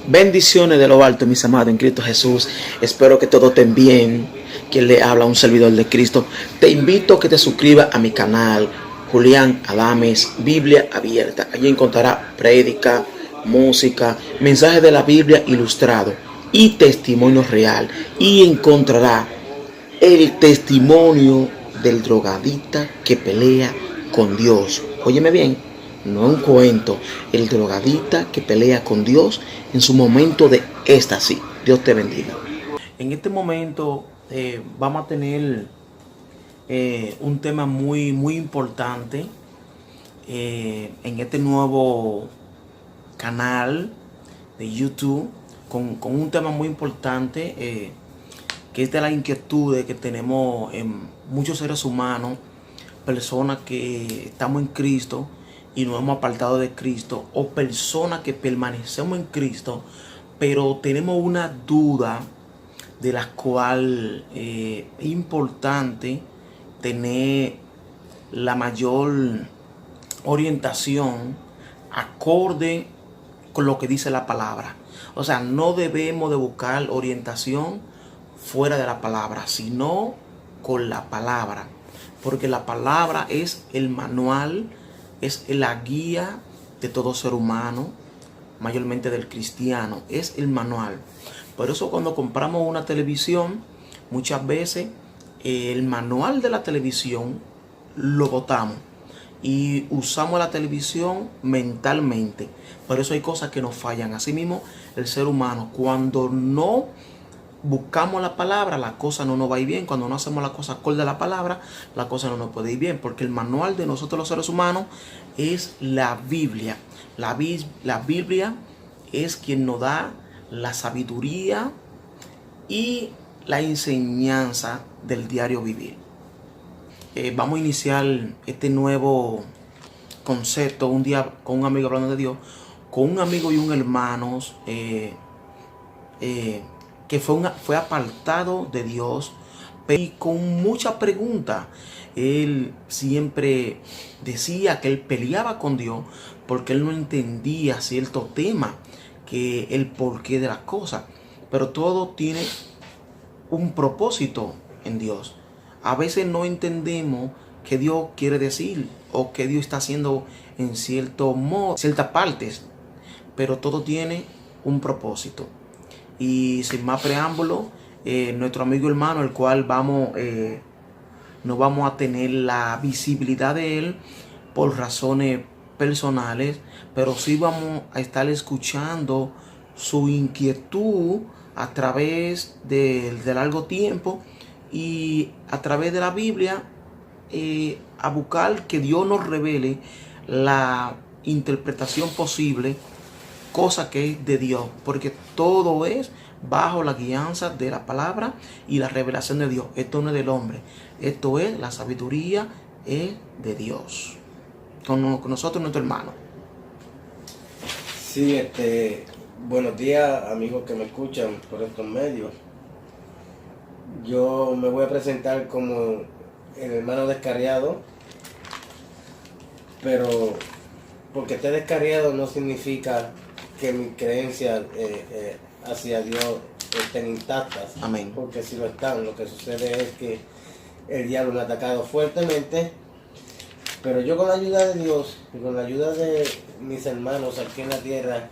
Bendiciones de lo alto, mis amados en Cristo Jesús. Espero que todo estén bien. Quien le habla, un servidor de Cristo. Te invito a que te suscribas a mi canal, Julián Adames, Biblia Abierta. Allí encontrarás prédica, música, mensajes de la Biblia ilustrado y testimonio real. Y encontrará el testimonio del drogadicta que pelea con Dios. Óyeme bien, no es un cuento. El drogadicta que pelea con Dios en su momento de éxtasis. Dios te bendiga. En este momento vamos a tener un tema muy importante en este nuevo canal de YouTube con un tema muy importante que es de las inquietudes que tenemos en muchos seres humanos, personas que estamos en Cristo y nos hemos apartado de Cristo, o personas que permanecemos en Cristo pero tenemos una duda de la cual es importante tener la mayor orientación acorde con lo que dice la palabra. O sea, no debemos de buscar orientación fuera de la palabra, sino con la palabra, porque la palabra es el manual, es la guía de todo ser humano, mayormente del cristiano, es el manual. Por eso cuando compramos una televisión, muchas veces el manual de la televisión lo botamos y usamos la televisión mentalmente. Por eso hay cosas que nos fallan. Asimismo, el ser humano, cuando no buscamos la palabra, la cosa no nos va a ir bien. Cuando no hacemos la cosa acorde a la palabra, la cosa no nos puede ir bien. Porque el manual de nosotros los seres humanos es la Biblia. La Biblia es quien nos da la sabiduría y la enseñanza del diario vivir. Vamos a iniciar este nuevo concepto un día con un amigo hablando de Dios, con un amigo y un hermano que fue apartado de Dios y con muchas preguntas. Él siempre decía que él peleaba con Dios porque él no entendía cierto tema, que el porqué de las cosas. Pero todo tiene un propósito en Dios. A veces no entendemos qué Dios quiere decir o qué Dios está haciendo en cierto modo, ciertas partes, pero todo tiene un propósito. Y sin más preámbulo, nuestro amigo hermano, el cual no vamos a tener la visibilidad de él por razones personales, pero sí vamos a estar escuchando su inquietud a través de largo tiempo y a través de la Biblia, a buscar que Dios nos revele la interpretación posible, cosa que es de Dios, porque todo es bajo la guianza de la palabra y la revelación de Dios. Esto no es del hombre, esto es la sabiduría, es de Dios. Con nosotros, nuestro hermano. Sí, buenos días, amigos que me escuchan por estos medios. Yo me voy a presentar como el hermano descarriado, pero porque esté descarriado no significa que mis creencias hacia Dios estén intactas. Amén. Porque si lo están, lo que sucede es que el diablo me ha atacado fuertemente, pero yo con la ayuda de Dios y con la ayuda de mis hermanos aquí en la tierra,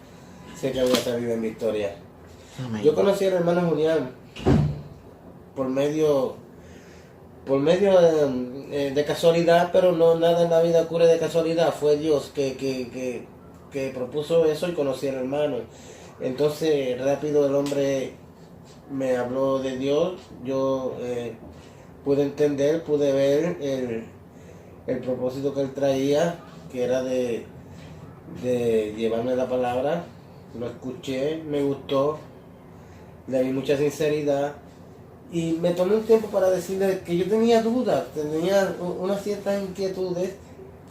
sé que voy a salir de mi historia. Amén. Yo conocí al hermano Julián por medio de casualidad, pero no nada en la vida ocurre de casualidad. Fue Dios que propuso eso y conocí al hermano. Entonces rápido el hombre me habló de Dios. Yo pude entender, pude ver el propósito que él traía, que era de llevarme la palabra. Lo escuché, me gustó, le vi mucha sinceridad y me tomé un tiempo para decirle que yo tenía dudas, tenía unas ciertas inquietudes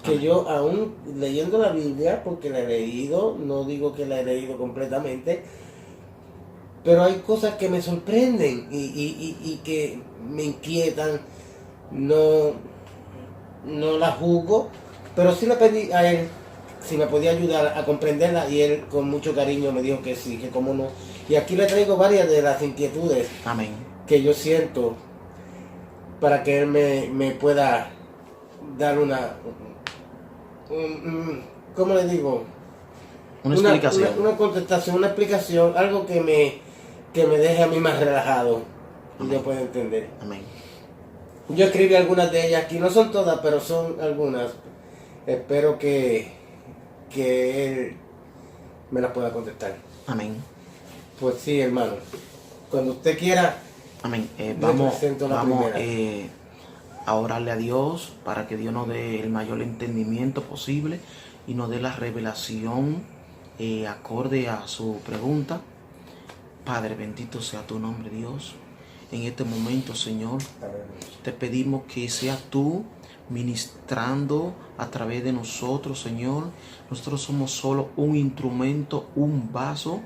que yo aún leyendo la Biblia, porque la he leído, no digo que la he leído completamente, pero hay cosas que me sorprenden y que me inquietan. No la juzgo, pero sí le pedí a él si me podía ayudar a comprenderla, y él con mucho cariño me dijo que sí, que cómo no. Y aquí le traigo varias de las inquietudes Amén. que yo siento para que él me pueda dar ¿cómo le digo? Una explicación. Una contestación, una explicación, algo que me deje a mí más relajado y yo pueda entender. Amén. Yo escribí algunas de ellas aquí, no son todas, pero son algunas. Espero que él me las pueda contestar. Amén. Pues sí, hermano. Cuando usted quiera, Amén. le Vamos presento la primera. a orarle a Dios para que Dios nos dé el mayor entendimiento posible y nos dé la revelación acorde a su pregunta. Padre, bendito sea tu nombre, Dios. En este momento, Señor, te pedimos que seas tú ministrando a través de nosotros, Señor. Nosotros somos solo un instrumento, un vaso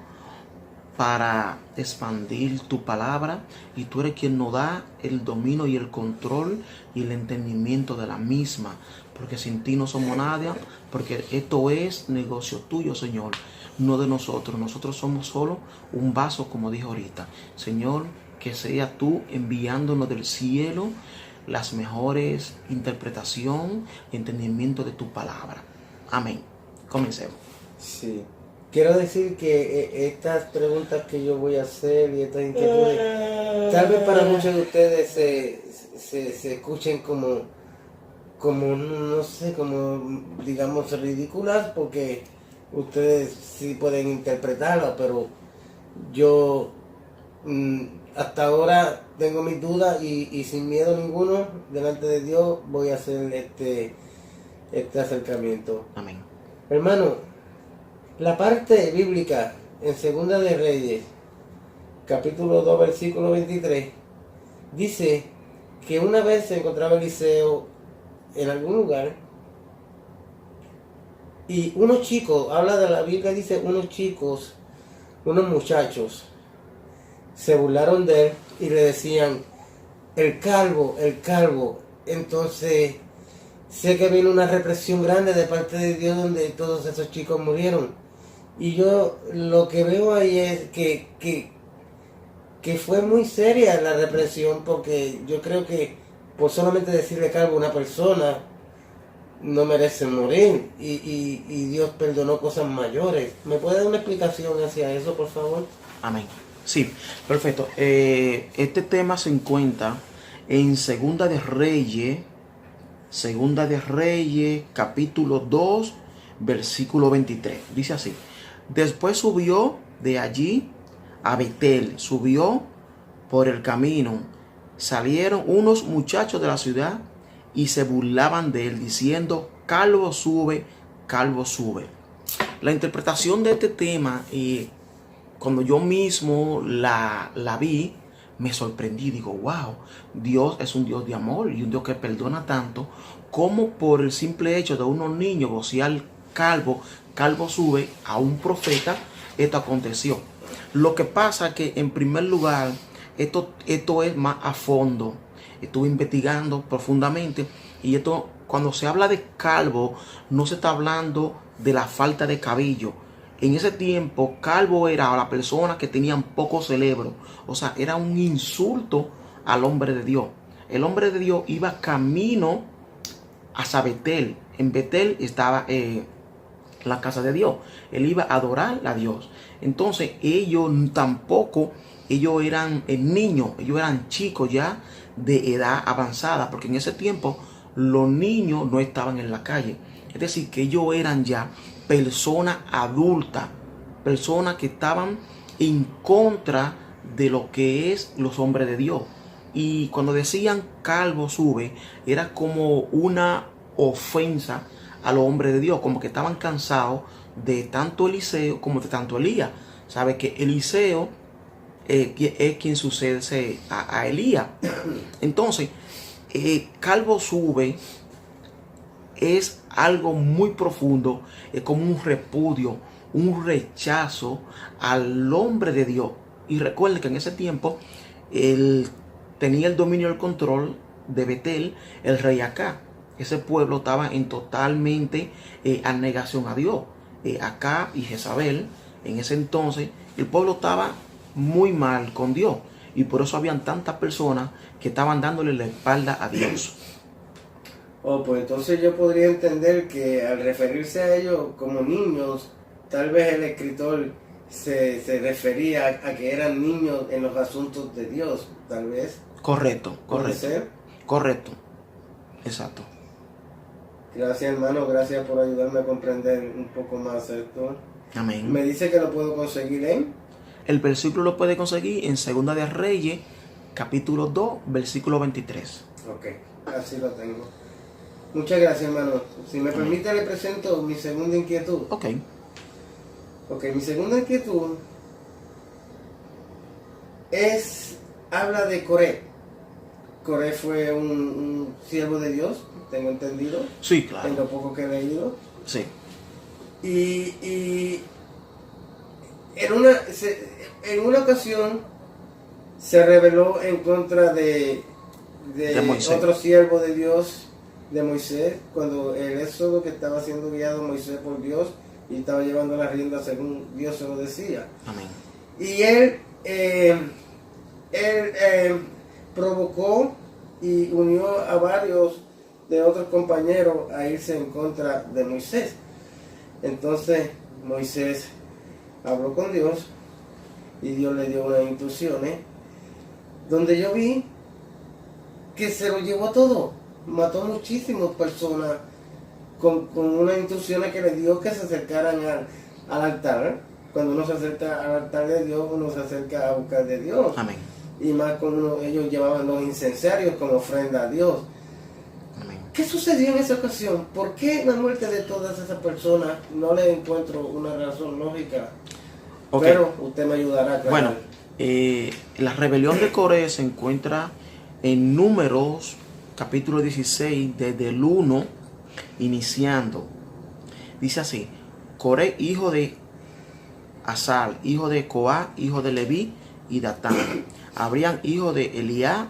para expandir tu palabra, y tú eres quien nos da el dominio y el control y el entendimiento de la misma, porque sin ti no somos nada, porque esto es negocio tuyo, Señor, no de nosotros. Nosotros somos solo un vaso, como dijo ahorita. Señor, que sea tú enviándonos del cielo las mejores interpretación y entendimiento de tu palabra. Amén. Comencemos. Sí. Quiero decir que estas preguntas que yo voy a hacer y estas inquietudes, tal vez para muchos de ustedes se escuchen como, no sé, como digamos ridículas, porque ustedes sí pueden interpretarlas, pero yo hasta ahora tengo mis dudas y sin miedo ninguno, delante de Dios, voy a hacer este acercamiento. Amén. Hermano, la parte bíblica en Segunda de Reyes, capítulo 2, versículo 23, dice que una vez se encontraba Eliseo en algún lugar y unos chicos, habla de la Biblia, dice unos chicos, unos muchachos, se burlaron de él y le decían, el calvo, el calvo. Entonces, sé que vino una represión grande de parte de Dios donde todos esos chicos murieron. Y yo lo que veo ahí es que fue muy seria la represión, porque yo creo que por solamente decirle calvo a una persona no merece morir, y Dios perdonó cosas mayores. ¿Me puede dar una explicación hacia eso, por favor? Amén. Sí, perfecto. Este tema se encuentra en Segunda de Reyes, capítulo 2, versículo 23. Dice así: después subió de allí a Betel, subió por el camino. Salieron unos muchachos de la ciudad y se burlaban de él, diciendo, calvo sube, calvo sube. La interpretación de este tema, cuando yo mismo la vi, me sorprendí. Digo, wow, Dios es un Dios de amor y un Dios que perdona tanto, como por el simple hecho de unos niños vocear calvo, calvo sube, a un profeta, esto aconteció. Lo que pasa que, en primer lugar, esto es más a fondo. Estuve investigando profundamente, y esto, cuando se habla de calvo, no se está hablando de la falta de cabello. En ese tiempo, calvo era la persona que tenía poco cerebro. O sea, era un insulto al hombre de Dios. El hombre de Dios iba camino hacia Betel. En Betel estaba la casa de Dios. Él iba a adorar a Dios. Entonces, ellos eran niños, ellos eran chicos ya de edad avanzada, porque en ese tiempo los niños no estaban en la calle. Es decir, que ellos eran ya personas adultas, personas que estaban en contra de lo que es los hombres de Dios. Y cuando decían calvo sube, era como una ofensa a los hombres de Dios, como que estaban cansados de tanto Eliseo como de tanto Elías. Sabe que Eliseo es quien sucede a Elías. Entonces, calvo sube es algo muy profundo, es como un repudio, un rechazo al hombre de Dios. Y recuerden que en ese tiempo él tenía el dominio y el control de Betel, el rey Acá. ese pueblo estaba en totalmente abnegación a Dios. Acab y Jezabel, en ese entonces, el pueblo estaba muy mal con Dios. Y por eso habían tantas personas que estaban dándole la espalda a Dios. Oh, pues entonces yo podría entender que al referirse a ellos como niños, tal vez el escritor se refería a que eran niños en los asuntos de Dios, tal vez. Correcto, ¿Puede correcto. ser? Correcto. Exacto. Gracias, hermano, gracias por ayudarme a comprender un poco más esto. Amén. Me dice que lo puedo conseguir en... El versículo lo puede conseguir en Segunda de Reyes, capítulo 2, versículo 23. Ok, así lo tengo. Muchas gracias, hermano. Si me permite, le presento mi segunda inquietud. Ok. Ok, mi segunda inquietud habla de Coré. Coré fue un siervo de Dios, tengo entendido, Sí, claro. en lo poco que he leído. Sí. Y en una ocasión se rebeló en contra de Moisés. otro siervo de Dios, de Moisés, cuando el éxodo que estaba siendo guiado Moisés por Dios y estaba llevando las riendas según Dios se lo decía. Amén. Y él provocó y unió a varios de otros compañeros a irse en contra de Moisés. Entonces Moisés habló con Dios y Dios le dio unas instrucciones donde yo vi que se lo llevó todo, mató a muchísimas personas con unas instrucciones que le dio que se acercaran al altar. Cuando uno se acerca al altar de Dios, uno se acerca a buscar de Dios. Amén. Y más como ellos llevaban los incensarios como ofrenda a Dios. Amén. ¿Qué sucedió en esa ocasión? ¿Por qué la muerte de todas esas personas? No le encuentro una razón lógica. Okay. Pero usted me ayudará a aclarar. Bueno, la rebelión de Coré se encuentra en Números, capítulo 16, desde el 1, iniciando. Dice así: Coré, hijo de Asal, hijo de Coá, hijo de Leví y Datán. Habrían hijo de Eliá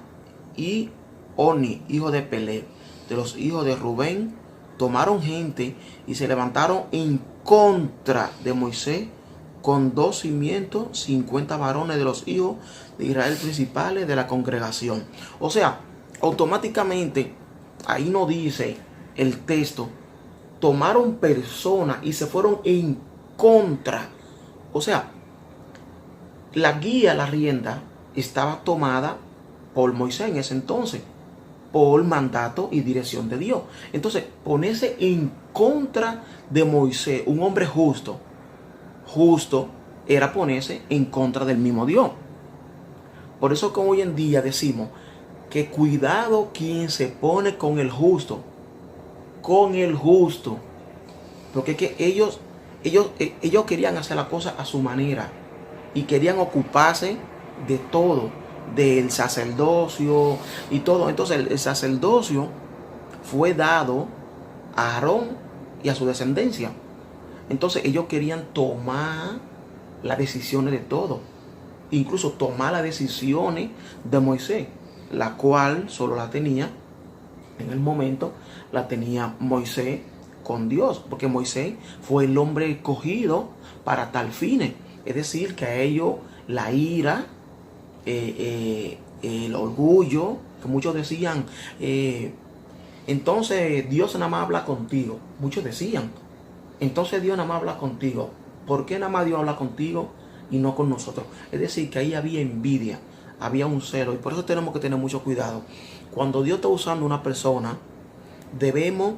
y Oni, hijo de Pelé, de los hijos de Rubén. Tomaron gente y se levantaron en contra de Moisés con 250 varones de los hijos de Israel principales de la congregación. O sea, automáticamente, ahí no dice el texto, tomaron personas y se fueron en contra. O sea, la guía, la rienda, estaba tomada por Moisés en ese entonces, por mandato y dirección de Dios. Entonces, ponerse en contra de Moisés, un hombre justo, era ponerse en contra del mismo Dios. Por eso que hoy en día decimos que cuidado quien se pone con el justo, porque es que ellos querían hacer la cosa a su manera y querían ocuparse de todo, del sacerdocio y todo. Entonces el sacerdocio fue dado a Aarón y a su descendencia. Entonces ellos querían tomar las decisiones de todo, incluso tomar las decisiones de Moisés, la cual solo la tenía en el momento, la tenía Moisés con Dios, porque Moisés fue el hombre escogido para tal fines. Es decir, que a ellos la ira, el orgullo, que muchos decían, entonces Dios nada más habla contigo. Muchos decían, entonces Dios nada más habla contigo. ¿Por qué nada más Dios habla contigo y no con nosotros? Es decir, que ahí había envidia, había un celo, y por eso tenemos que tener mucho cuidado. Cuando Dios está usando una persona, debemos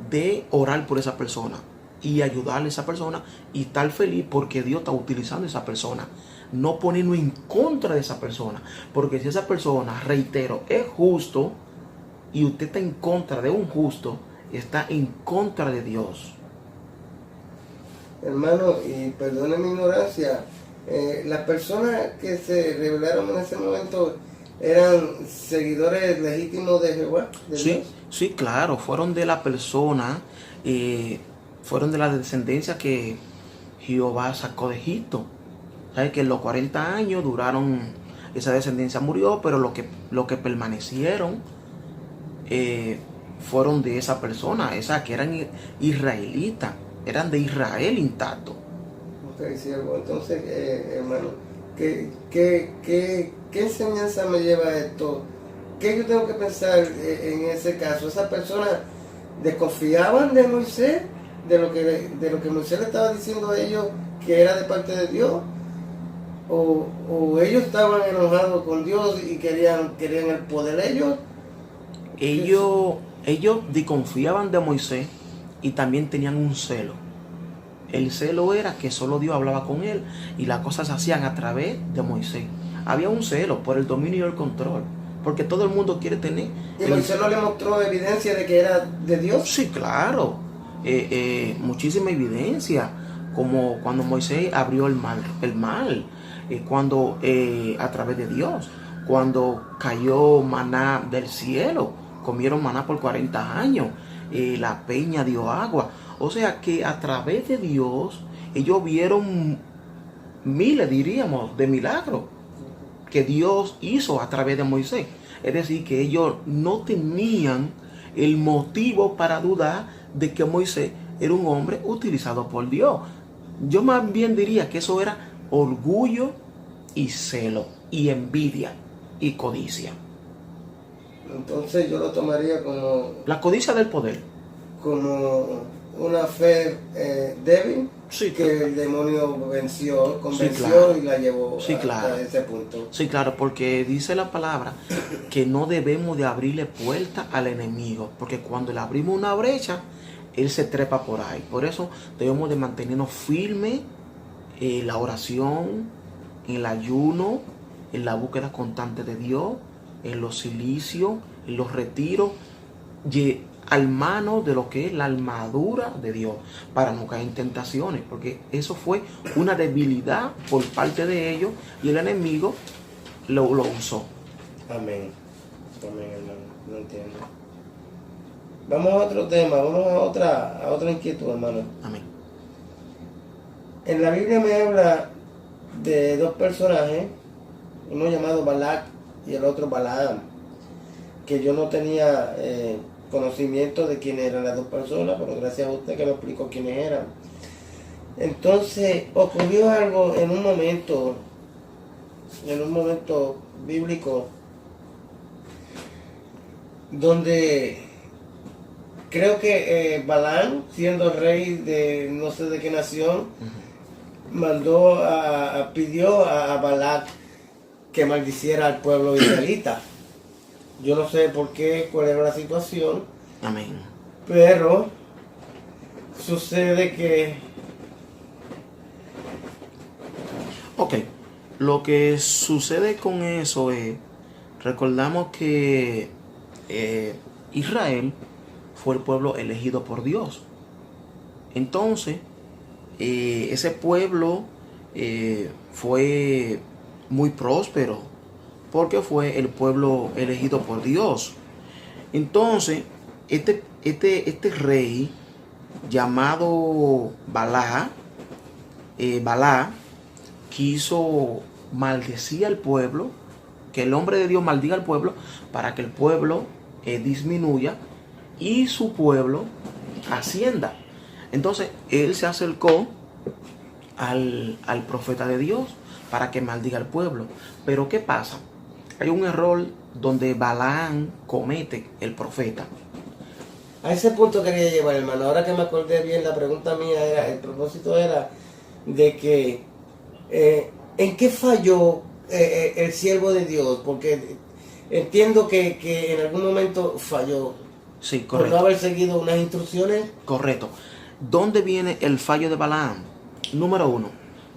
de orar por esa persona y ayudarle a esa persona y estar feliz porque Dios está utilizando a esa persona. No ponernos en contra de esa persona, porque si esa persona, reitero, es justo y usted está en contra de un justo, está en contra de Dios. Hermano, y perdone mi ignorancia, las personas que se rebelaron en ese momento eran seguidores legítimos de Jehová, de Sí, Dios. sí, claro, fueron de la persona, fueron de la descendencia que Jehová sacó de Egipto. ¿Sabes? Que en los 40 años duraron, esa descendencia murió, pero lo que permanecieron fueron de esa persona, esa que eran israelitas, eran de Israel intacto. Ok, siervo. Entonces, hermano, ¿qué enseñanza me lleva esto? ¿Qué yo tengo que pensar en ese caso? ¿Esas personas desconfiaban de Moisés, de lo que Moisés le estaba diciendo a ellos que era de parte de Dios? ¿O ellos estaban enojados con Dios y querían el poder de ellos? Ellos desconfiaban de Moisés y también tenían un celo. El celo era que solo Dios hablaba con él y las cosas se hacían a través de Moisés. Había un celo por el dominio y el control, porque todo el mundo quiere tener. ¿Y Moisés no le mostró evidencia de que era de Dios? Sí, claro. Muchísima evidencia, como cuando Moisés abrió el mar, cuando a través de Dios, cuando cayó maná del cielo, comieron maná por 40 años, la peña dio agua. O sea que a través de Dios ellos vieron miles, diríamos, de milagros que Dios hizo a través de Moisés. Es decir, que ellos no tenían el motivo para dudar de que Moisés era un hombre utilizado por Dios. Yo más bien diría que eso era orgullo y celo y envidia y codicia. Entonces yo lo tomaría como... La codicia del poder. Como una fe débil, Sí, que el demonio convenció, sí, claro, y la llevó sí, claro, hasta ese punto. Sí, claro, porque dice la palabra que no debemos de abrirle puerta al enemigo, porque cuando le abrimos una brecha, él se trepa por ahí. Por eso debemos de mantenernos firmes en la oración, en el ayuno, en la búsqueda constante de Dios, en los silicios, en los retiros, al mano de lo que es la armadura de Dios, para no caer en tentaciones, porque eso fue una debilidad por parte de ellos y el enemigo lo usó. Amén. Amén, hermano. No entiendo. Vamos a otro tema, vamos a otra inquietud, hermano. Amén. En la Biblia me habla de dos personajes, uno llamado Balac y el otro Balaam, que yo no tenía conocimiento de quiénes eran las dos personas, pero gracias a usted que me explicó quiénes eran. Entonces ocurrió algo en un momento bíblico, donde creo que Balaam, siendo rey de no sé de qué nación, pidió a Balac que maldiciera al pueblo israelita. Yo no sé por qué, cuál era la situación. Amén. Pero sucede que... Ok, lo que sucede con eso es, recordamos que Israel fue el pueblo elegido por Dios. Entonces, ese pueblo fue muy próspero, porque fue el pueblo elegido por Dios. Entonces, este rey llamado Balá quiso maldecir al pueblo, que el hombre de Dios maldiga al pueblo, para que el pueblo disminuya y su pueblo ascienda. Entonces, él se acercó al profeta de Dios para que maldiga al pueblo. Pero ¿qué pasa? Hay un error donde Balaam comete, el profeta. A ese punto quería llevar, hermano. Ahora que me acordé bien, la pregunta mía era, el propósito era de que ¿en qué falló el siervo de Dios? Porque entiendo que en algún momento falló. Sí, correcto. Por no haber seguido unas instrucciones. Correcto. ¿Dónde viene el fallo de Balaam? Número 1.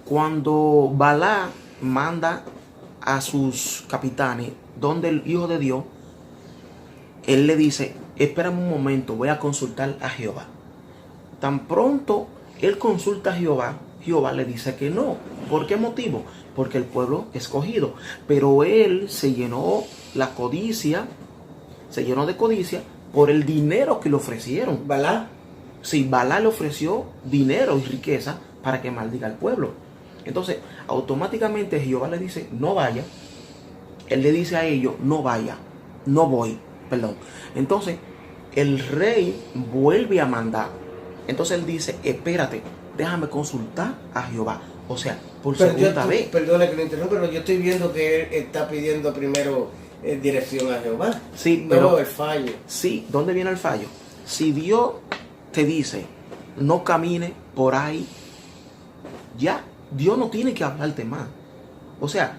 Cuando Balaam manda a sus capitanes donde el Hijo de Dios, él le dice: espérame un momento, voy a consultar a Jehová. Tan pronto él consulta a Jehová, Jehová le dice que no. ¿Por qué motivo? Porque el pueblo escogido. Pero él se llenó de codicia por el dinero que le ofrecieron. ¿Balá? Sí, Balá le ofreció dinero y riqueza para que maldiga al pueblo. Entonces, automáticamente Jehová le dice: no vaya. Él le dice a ellos: no vaya, no voy, perdón. Entonces, el rey vuelve a mandar. Entonces él dice, espérate, déjame consultar a Jehová. O sea, por segunda vez. Perdona que lo interrumpa, pero yo estoy viendo que él está pidiendo primero dirección a Jehová. Sí, pero el fallo. Sí, ¿dónde viene el fallo? Si Dios te dice, no camine por ahí, ya, Dios no tiene que hablarte más. O sea,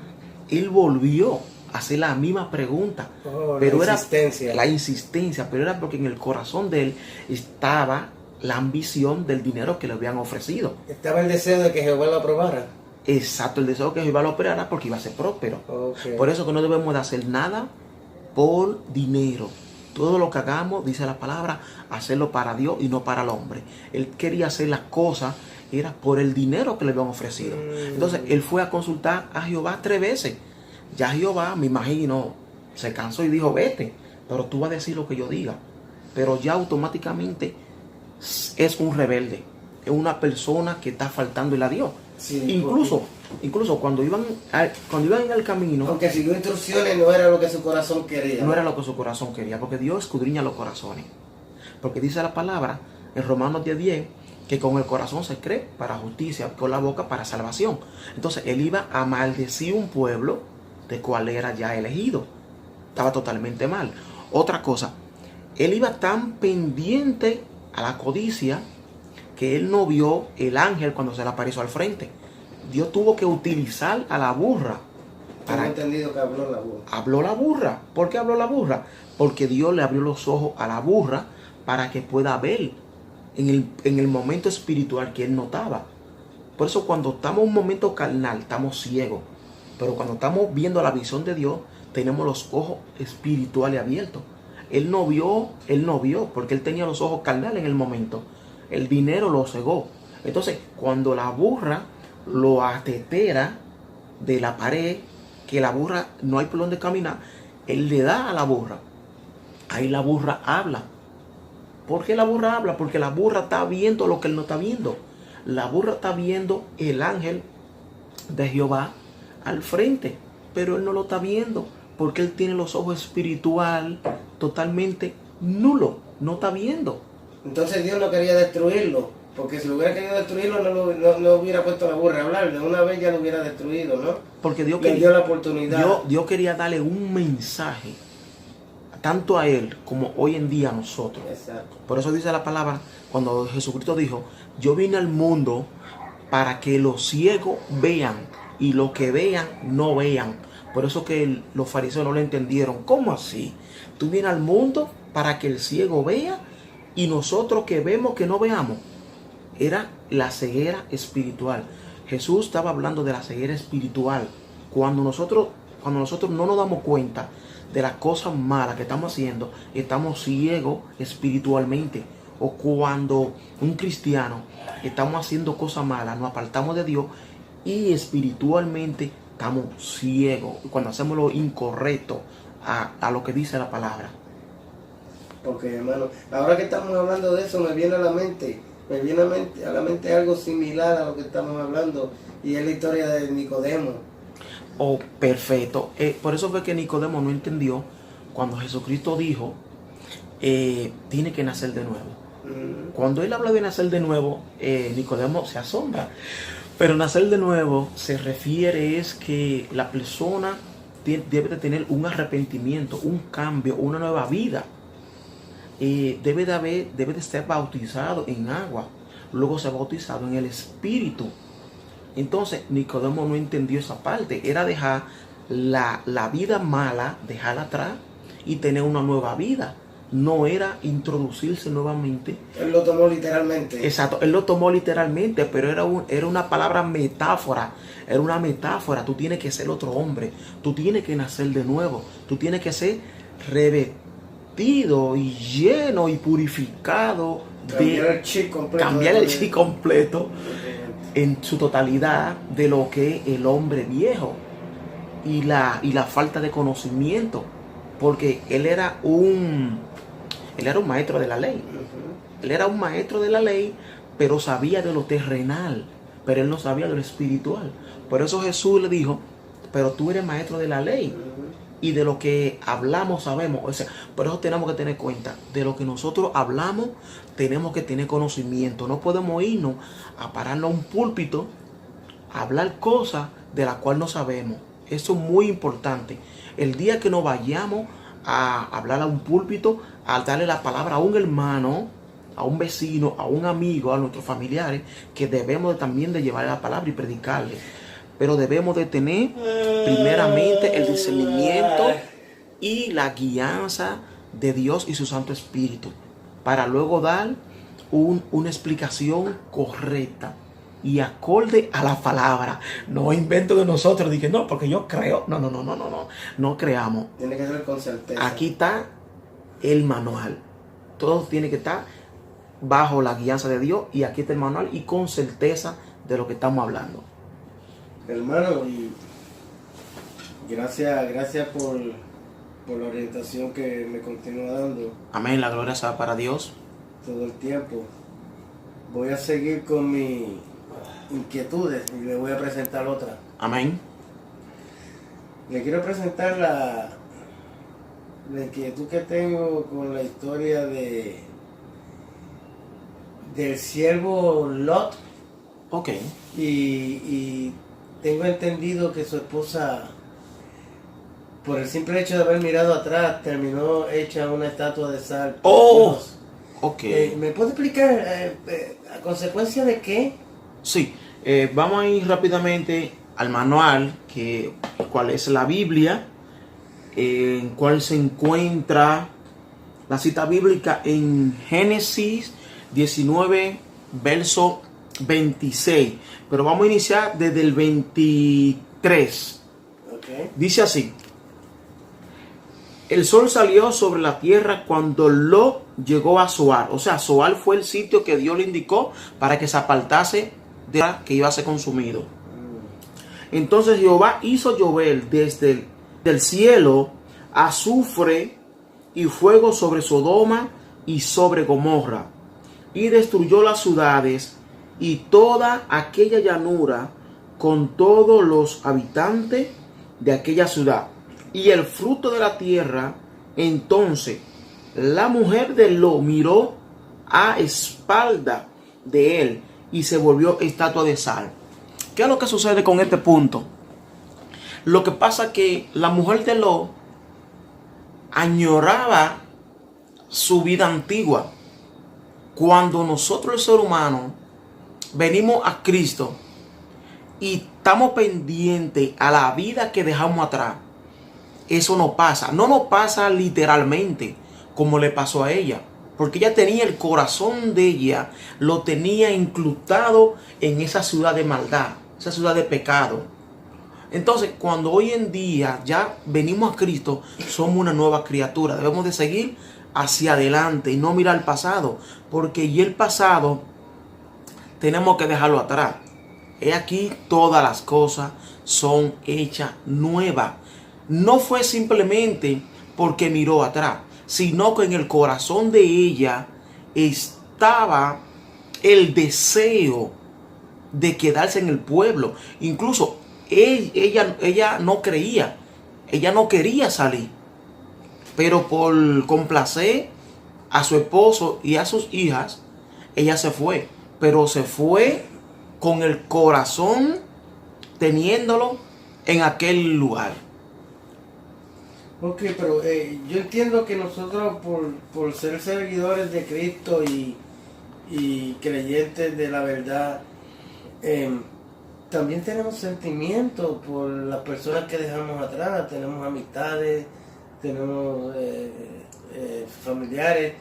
él volvió a hacer la misma pregunta. Pero la insistencia, pero era porque en el corazón de él estaba la ambición del dinero que le habían ofrecido. Estaba el deseo de que Jehová lo aprobara. Exacto, el deseo de que Jehová lo aprobara porque iba a ser próspero. Okay. Por eso que no debemos de hacer nada por dinero. Todo lo que hagamos, dice la palabra, hacerlo para Dios y no para el hombre. Él quería hacer las cosas, era por el dinero que le habían ofrecido. Entonces, él fue a consultar a Jehová 3 veces. Ya Jehová, me imagino, se cansó y dijo, vete, pero tú vas a decir lo que yo diga. Pero ya automáticamente es un rebelde, es una persona que está faltándole a Dios. Sí, incluso cuando iban en el camino, aunque siguió instrucciones, no era lo que su corazón quería. No era lo que su corazón quería, porque Dios escudriña los corazones. Porque dice la palabra en Romanos 10:10 que con el corazón se cree para justicia, con la boca para salvación. Entonces él iba a maldecir un pueblo de cual era ya elegido. Estaba totalmente mal. Otra cosa, él iba tan pendiente a la codicia que él no vio el ángel cuando se le apareció al frente. Dios tuvo que utilizar a la burra. Tengo entendido que habló la burra. Habló la burra. ¿Por qué habló la burra? Porque Dios le abrió los ojos a la burra para que pueda ver en el momento espiritual que él notaba. Por eso cuando estamos en un momento carnal, estamos ciegos. Pero cuando estamos viendo la visión de Dios, tenemos los ojos espirituales abiertos. Él no vio, porque él tenía los ojos carnales en el momento. El dinero lo cegó. Entonces, cuando la burra lo atetera de la pared, que la burra no hay por dónde caminar, él le da a la burra. Ahí la burra habla. ¿Por qué la burra habla? Porque la burra está viendo lo que él no está viendo. La burra está viendo el ángel de Jehová al frente, pero él no lo está viendo porque él tiene los ojos espiritual totalmente nulo, no está viendo. Entonces Dios no quería destruirlo, porque si lo hubiera querido destruirlo no hubiera puesto a la burra a hablar, de una vez ya lo hubiera destruido, ¿no? Porque Dios le dio la oportunidad. Dios quería darle un mensaje tanto a él como hoy en día a nosotros. Exacto. Por eso dice la palabra cuando Jesucristo dijo, yo vine al mundo para que los ciegos vean y los que vean no vean. Por eso que los fariseos no lo entendieron. ¿Cómo así? Tú vienes al mundo para que el ciego vea y nosotros que vemos que no veamos. Era la ceguera espiritual. Jesús estaba hablando de la ceguera espiritual. Cuando nosotros no nos damos cuenta de las cosas malas que estamos haciendo, estamos ciegos espiritualmente. O cuando un cristiano estamos haciendo cosas malas, nos apartamos de Dios y espiritualmente estamos ciegos. Cuando hacemos lo incorrecto a lo que dice la palabra. Ok, hermano. Ahora que estamos hablando de eso, me viene a la mente algo similar a lo que estamos hablando, y es la historia de Nicodemo. Oh, perfecto. Por eso fue que Nicodemo no entendió cuando Jesucristo dijo, tiene que nacer de nuevo. Cuando él habla de nacer de nuevo, Nicodemo se asombra. Pero nacer de nuevo se refiere es que la persona debe de tener un arrepentimiento, un cambio, una nueva vida. Debe de ser bautizado en agua, luego ser bautizado en el Espíritu. Entonces Nicodemo no entendió esa parte. Era dejar la vida mala, dejarla atrás y tener una nueva vida. No era introducirse nuevamente. Él lo tomó literalmente. Exacto, él lo tomó literalmente, pero era una palabra metáfora. Era una metáfora. Tú tienes que ser otro hombre. Tú tienes que nacer de nuevo. Tú tienes que ser revestido y lleno y purificado. Cambiar el chip completo en su totalidad de lo que es el hombre viejo y la falta de conocimiento. Porque él era un maestro de la ley. Él era un maestro de la ley, pero sabía de lo terrenal, pero él no sabía de lo espiritual. Por eso Jesús le dijo, pero tú eres maestro de la ley, y de lo que hablamos sabemos. O sea, por eso tenemos que tener cuenta, de lo que nosotros hablamos tenemos que tener conocimiento. No podemos irnos a pararnos a un púlpito a hablar cosas de las cuales no sabemos. Eso es muy importante. El día que nos vayamos a hablar a un púlpito, a darle la palabra a un hermano, a un vecino, a un amigo, a nuestros familiares, que debemos también de llevarle la palabra y predicarle. Pero debemos de tener primeramente el discernimiento y la guianza de Dios y su Santo Espíritu, para luego dar una explicación correcta y acorde a la palabra. No invento de nosotros, dije, no, porque yo creo. No creamos. Tiene que ser con certeza. Aquí está el manual. Todo tiene que estar bajo la guianza de Dios, y aquí está el manual y con certeza de lo que estamos hablando. Hermano, y gracias por la orientación que me continúa dando. Amén, la gloria sea para Dios. Todo el tiempo. Voy a seguir con mis inquietudes y le voy a presentar otra. Amén. Le quiero presentar la inquietud que tengo con la historia del siervo Lot. Ok. Y tengo entendido que su esposa, por el simple hecho de haber mirado atrás, terminó hecha una estatua de sal. Oh, ok. ¿Me puede explicar a consecuencia de qué? Sí, vamos a ir rápidamente al manual, cuál es la Biblia, en cuál se encuentra la cita bíblica en Génesis 19, verso 26. Pero vamos a iniciar desde el 23. Okay. Dice así: el sol salió sobre la tierra cuando Lot llegó a Zoar. O sea, Zoar fue el sitio que Dios le indicó para que se apartase de la que iba a ser consumido. Entonces Jehová hizo llover desde el cielo azufre y fuego sobre Sodoma y sobre Gomorra, y destruyó las ciudades y toda aquella llanura con todos los habitantes de aquella ciudad y el fruto de la tierra. Entonces la mujer de Lot miró a espalda de él y se volvió estatua de sal. ¿Qué es lo que sucede con este punto? Lo que pasa es que la mujer de Lot añoraba su vida antigua. Cuando nosotros, el ser humano, venimos a Cristo y estamos pendientes a la vida que dejamos atrás, eso no pasa. No nos pasa literalmente como le pasó a ella, porque ella tenía el corazón de ella, lo tenía incrustado en esa ciudad de maldad, esa ciudad de pecado. Entonces, cuando hoy en día ya venimos a Cristo, somos una nueva criatura. Debemos de seguir hacia adelante y no mirar al pasado, porque y el pasado tenemos que dejarlo atrás. He aquí, todas las cosas son hechas nuevas. No fue simplemente porque miró atrás, sino que en el corazón de ella estaba el deseo de quedarse en el pueblo. Incluso ella no creía, ella no quería salir, pero por complacer a su esposo y a sus hijas, ella se fue, pero se fue con el corazón teniéndolo en aquel lugar. Ok, pero yo entiendo que nosotros por ser seguidores de Cristo y creyentes de la verdad, también tenemos sentimientos por las personas que dejamos atrás. Tenemos amistades, tenemos familiares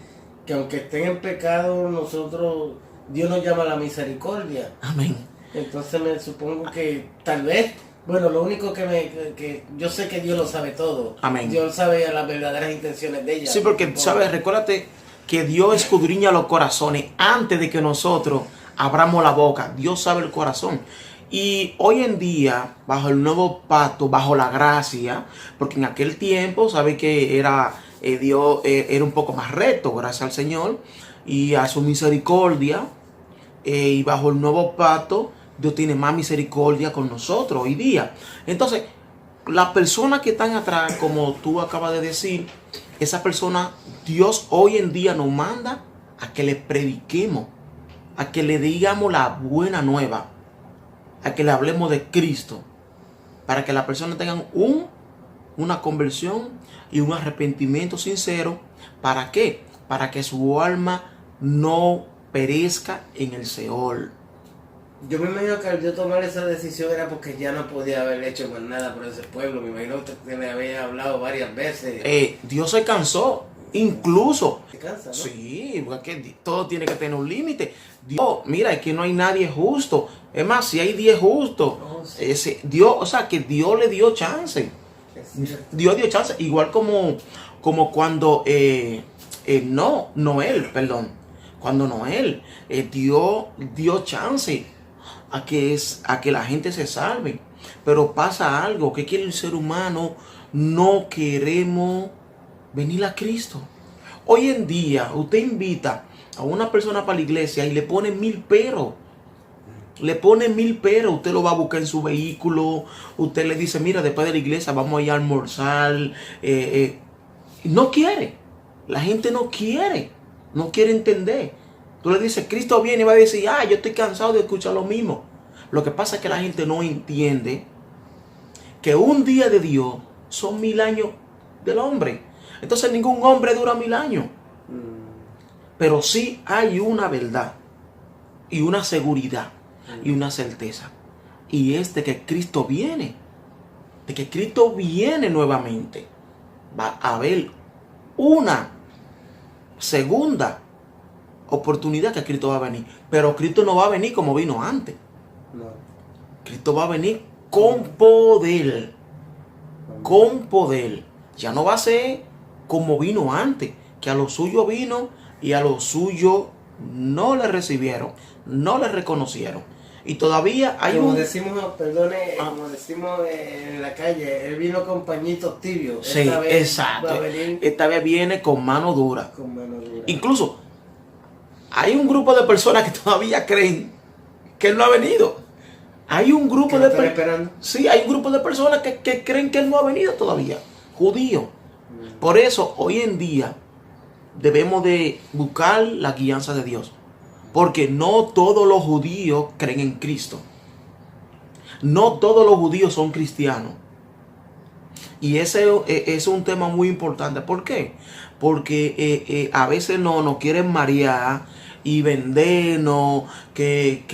que aunque estén en pecado, nosotros, Dios nos llama a la misericordia. Amén. Entonces me supongo que tal vez, bueno, lo único que yo sé que Dios lo sabe todo. Amén. Dios sabe las verdaderas intenciones de ella. Sí, porque, ¿sabes? Recuérdate que Dios escudriña los corazones antes de que nosotros abramos la boca. Dios sabe el corazón. Y hoy en día, bajo el nuevo pacto, bajo la gracia, porque en aquel tiempo, sabe que era Dios era un poco más recto, gracias al Señor y a su misericordia, y bajo el nuevo pacto, Dios tiene más misericordia con nosotros hoy día. Entonces, las personas que están atrás, como tú acabas de decir, esa persona, Dios hoy en día nos manda a que le prediquemos, a que le digamos la buena nueva, a que le hablemos de Cristo, para que las personas tengan una conversión y un arrepentimiento sincero. ¿Para qué? Para que su alma no perezca en el Seol. Yo me imagino que al yo tomar esa decisión era porque ya no podía haber hecho más nada por ese pueblo. Me imagino que le había hablado varias veces. Dios se cansó, incluso. Se cansa, ¿no? Sí, porque todo tiene que tener un límite. Dios, mira, es que no hay nadie justo. Es más, si hay 10 justos, Sí. Dios, o sea, que Dios le dio chance. Dios dio chance, igual como cuando cuando Noel dio chance a que la gente se salve. Pero pasa algo, que el ser humano no queremos venir a Cristo. Hoy en día usted invita a una persona para la iglesia y le pone 1000 peros. Le pone 1000 peros, usted lo va a buscar en su vehículo, usted le dice, mira, después de la iglesia vamos a ir a almorzar. No quiere, la gente no quiere entender. Tú le dices, Cristo viene y va a decir, yo estoy cansado de escuchar lo mismo. Lo que pasa es que la gente no entiende que un día de Dios son 1000 años del hombre. Entonces ningún hombre dura 1000 años. Pero sí hay una verdad y una seguridad y una certeza. Y es de que Cristo viene. De que Cristo viene nuevamente. Va a haber una segunda oportunidad que Cristo va a venir. Pero Cristo no va a venir como vino antes. No. Cristo va a venir con poder. Con poder. Ya no va a ser como vino antes. Que a lo suyo vino y a lo suyo no le recibieron. No le reconocieron. Y todavía hay como decimos en la calle, él vino con pañitos tibios. Sí, exacto. Esta vez viene con mano dura. Incluso hay un grupo de personas que todavía creen que él no ha venido. Hay un grupo de personas. Sí, hay un grupo de personas que creen que él no ha venido todavía. Judío. Por eso hoy en día debemos de buscar la guianza de Dios. Porque no todos los judíos creen en Cristo. No todos los judíos son cristianos. Y ese es un tema muy importante. ¿Por qué? Porque a veces nos quieren marear y vendernos que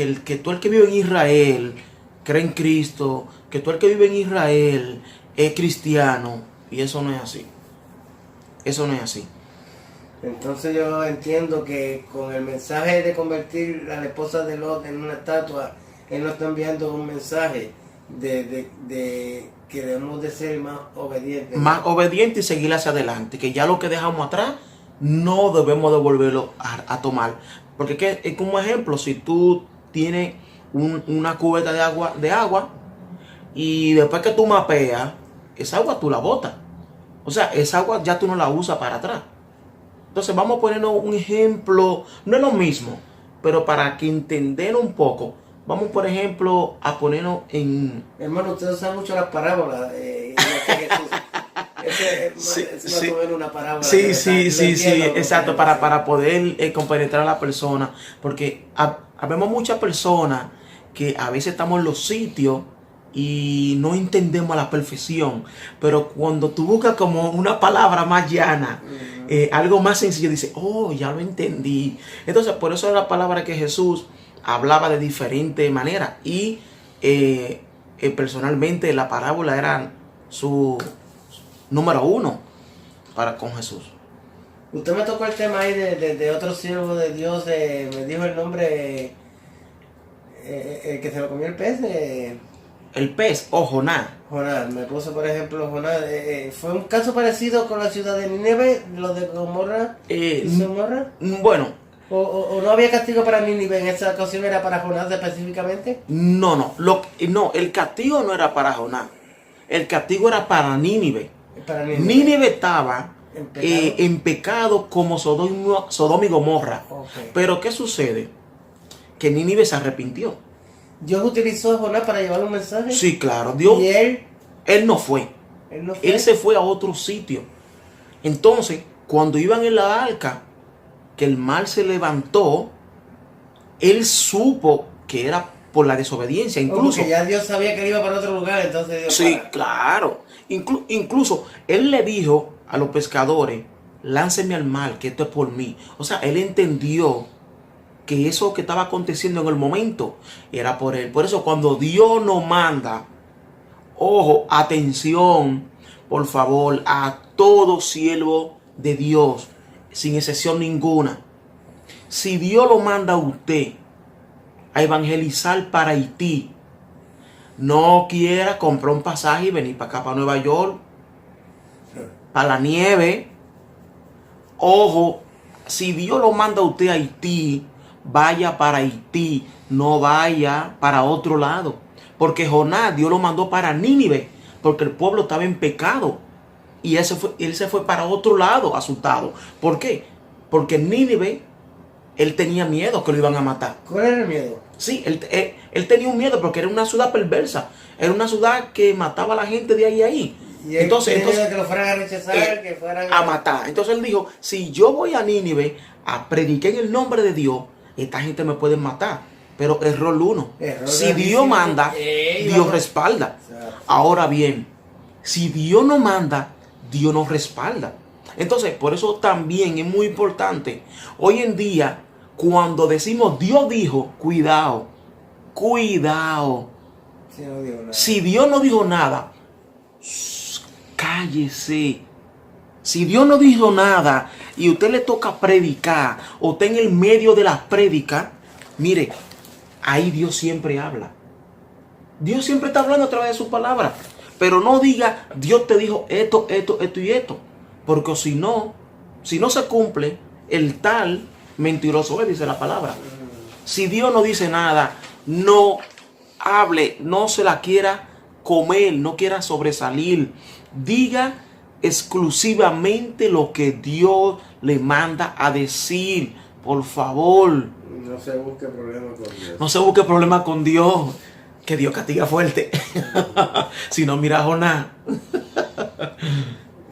tú el que vive en Israel cree en Cristo, que tú el que vive en Israel es cristiano. Y eso no es así. Eso no es así. Entonces yo entiendo que con el mensaje de convertir a la esposa de Lot en una estatua, él nos está enviando un mensaje de que debemos de ser más obedientes. Más obedientes y seguir hacia adelante. Que ya lo que dejamos atrás no debemos de volverlo a tomar. Porque es como ejemplo, si tú tienes una cubeta de agua y después que tú mapeas, esa agua tú la botas. O sea, esa agua ya tú no la usas para atrás. Entonces vamos a ponernos un ejemplo, no es lo mismo, pero para que entender un poco, vamos por ejemplo a ponernos en... Hermano, usted usa mucho las parábolas. Sí, una parábola. Sí, exacto, para poder compenetrar a la persona, porque habemos muchas personas que a veces estamos en los sitios y no entendemos a la perfección, pero cuando tú buscas como una palabra más llana, algo más sencillo, dices, oh, ya lo entendí. Entonces, por eso es la palabra que Jesús hablaba de diferente manera. Y personalmente la parábola era su número 1 con Jesús. Usted me tocó el tema ahí de otro siervo de Dios, me dijo el nombre, el que se lo comió el pez. El pez o Jonás. Jonás, me puso por ejemplo Jonás. ¿Fue un caso parecido con la ciudad de Nínive, lo de Gomorra y Gomorra? Bueno. ¿O no había castigo para Nínive en esa ocasión, era para Jonás específicamente? No, el castigo no era para Jonás. El castigo era para Nínive. Nínive estaba en pecado como Sodoma y Gomorra. Okay. Pero ¿qué sucede? Que Nínive se arrepintió. ¿Dios utilizó a Jonás para llevar un mensaje? Sí, claro. Dios. ¿Y él Él no fue. Él no fue. Él se fue a otro sitio. Entonces, cuando iban en la arca, que el mar se levantó, él supo que era por la desobediencia. Incluso, que ya Dios sabía que él iba para otro lugar, entonces Dios sí, claro. Incluso él le dijo a los pescadores, lánceme al mar, que esto es por mí. O sea, él entendió que eso que estaba aconteciendo en el momento era por él. Por eso cuando Dios nos manda, ojo, atención, por favor, a todo siervo de Dios, sin excepción ninguna. Si Dios lo manda a usted a evangelizar para Haití, no quiera comprar un pasaje y venir para acá, para Nueva York, para la nieve. Ojo, si Dios lo manda a usted a Haití, vaya para Haití, no vaya para otro lado. Porque Jonás, Dios lo mandó para Nínive, porque el pueblo estaba en pecado. Y él se fue para otro lado, asustado. ¿Por qué? Porque en Nínive, él tenía miedo que lo iban a matar. ¿Cuál era el miedo? Sí, él tenía un miedo porque era una ciudad perversa. Era una ciudad que mataba a la gente de ahí. Y entonces que lo fueran a rechazar, que fueran a matar. Entonces él dijo, si yo voy a Nínive a predicar en el nombre de Dios, esta gente me puede matar. Pero error uno. Si Dios manda, Dios respalda. Exacto. Ahora bien, si Dios no manda, Dios no respalda. Entonces, por eso también es muy importante. Hoy en día, cuando decimos Dios dijo, cuidado. Si, no dijo nada. Si Dios no dijo nada, cállese. Si Dios no dijo nada y usted le toca predicar o está en el medio de la prédica, mire, ahí Dios siempre habla. Dios siempre está hablando a través de su palabra. Pero no diga, Dios te dijo esto y esto. Porque si no se cumple, el tal mentiroso es, dice la palabra. Si Dios no dice nada, no hable, no se la quiera comer, no quiera sobresalir. Diga exclusivamente lo que Dios le manda a decir. Por favor. No se busque problemas con Dios. No se busque problemas con Dios. Que Dios castiga fuerte. Si no, mira a Jonás.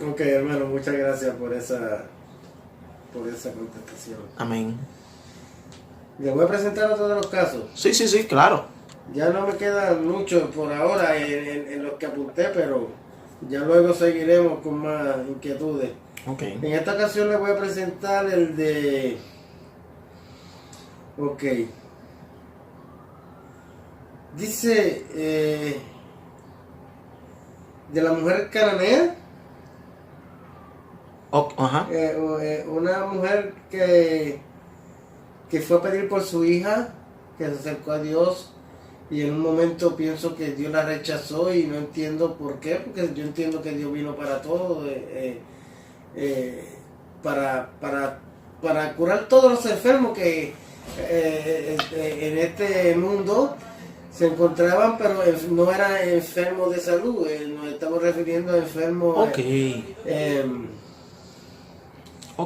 Ok, hermano, muchas gracias por esa contestación. Amén. ¿Le voy a presentar otro de los casos? Sí, claro. Ya no me quedan muchos por ahora en los que apunté, pero ya luego seguiremos con más inquietudes. Okay. En esta ocasión les voy a presentar el de... Ok. Dice... de la mujer cananea. Ajá. Una mujer que fue a pedir por su hija, que se acercó a Dios, y en un momento pienso que Dios la rechazó y no entiendo por qué, porque yo entiendo que Dios vino para todo, para curar todos los enfermos que en este mundo se encontraban, pero no eran enfermos de salud, nos estamos refiriendo a enfermos...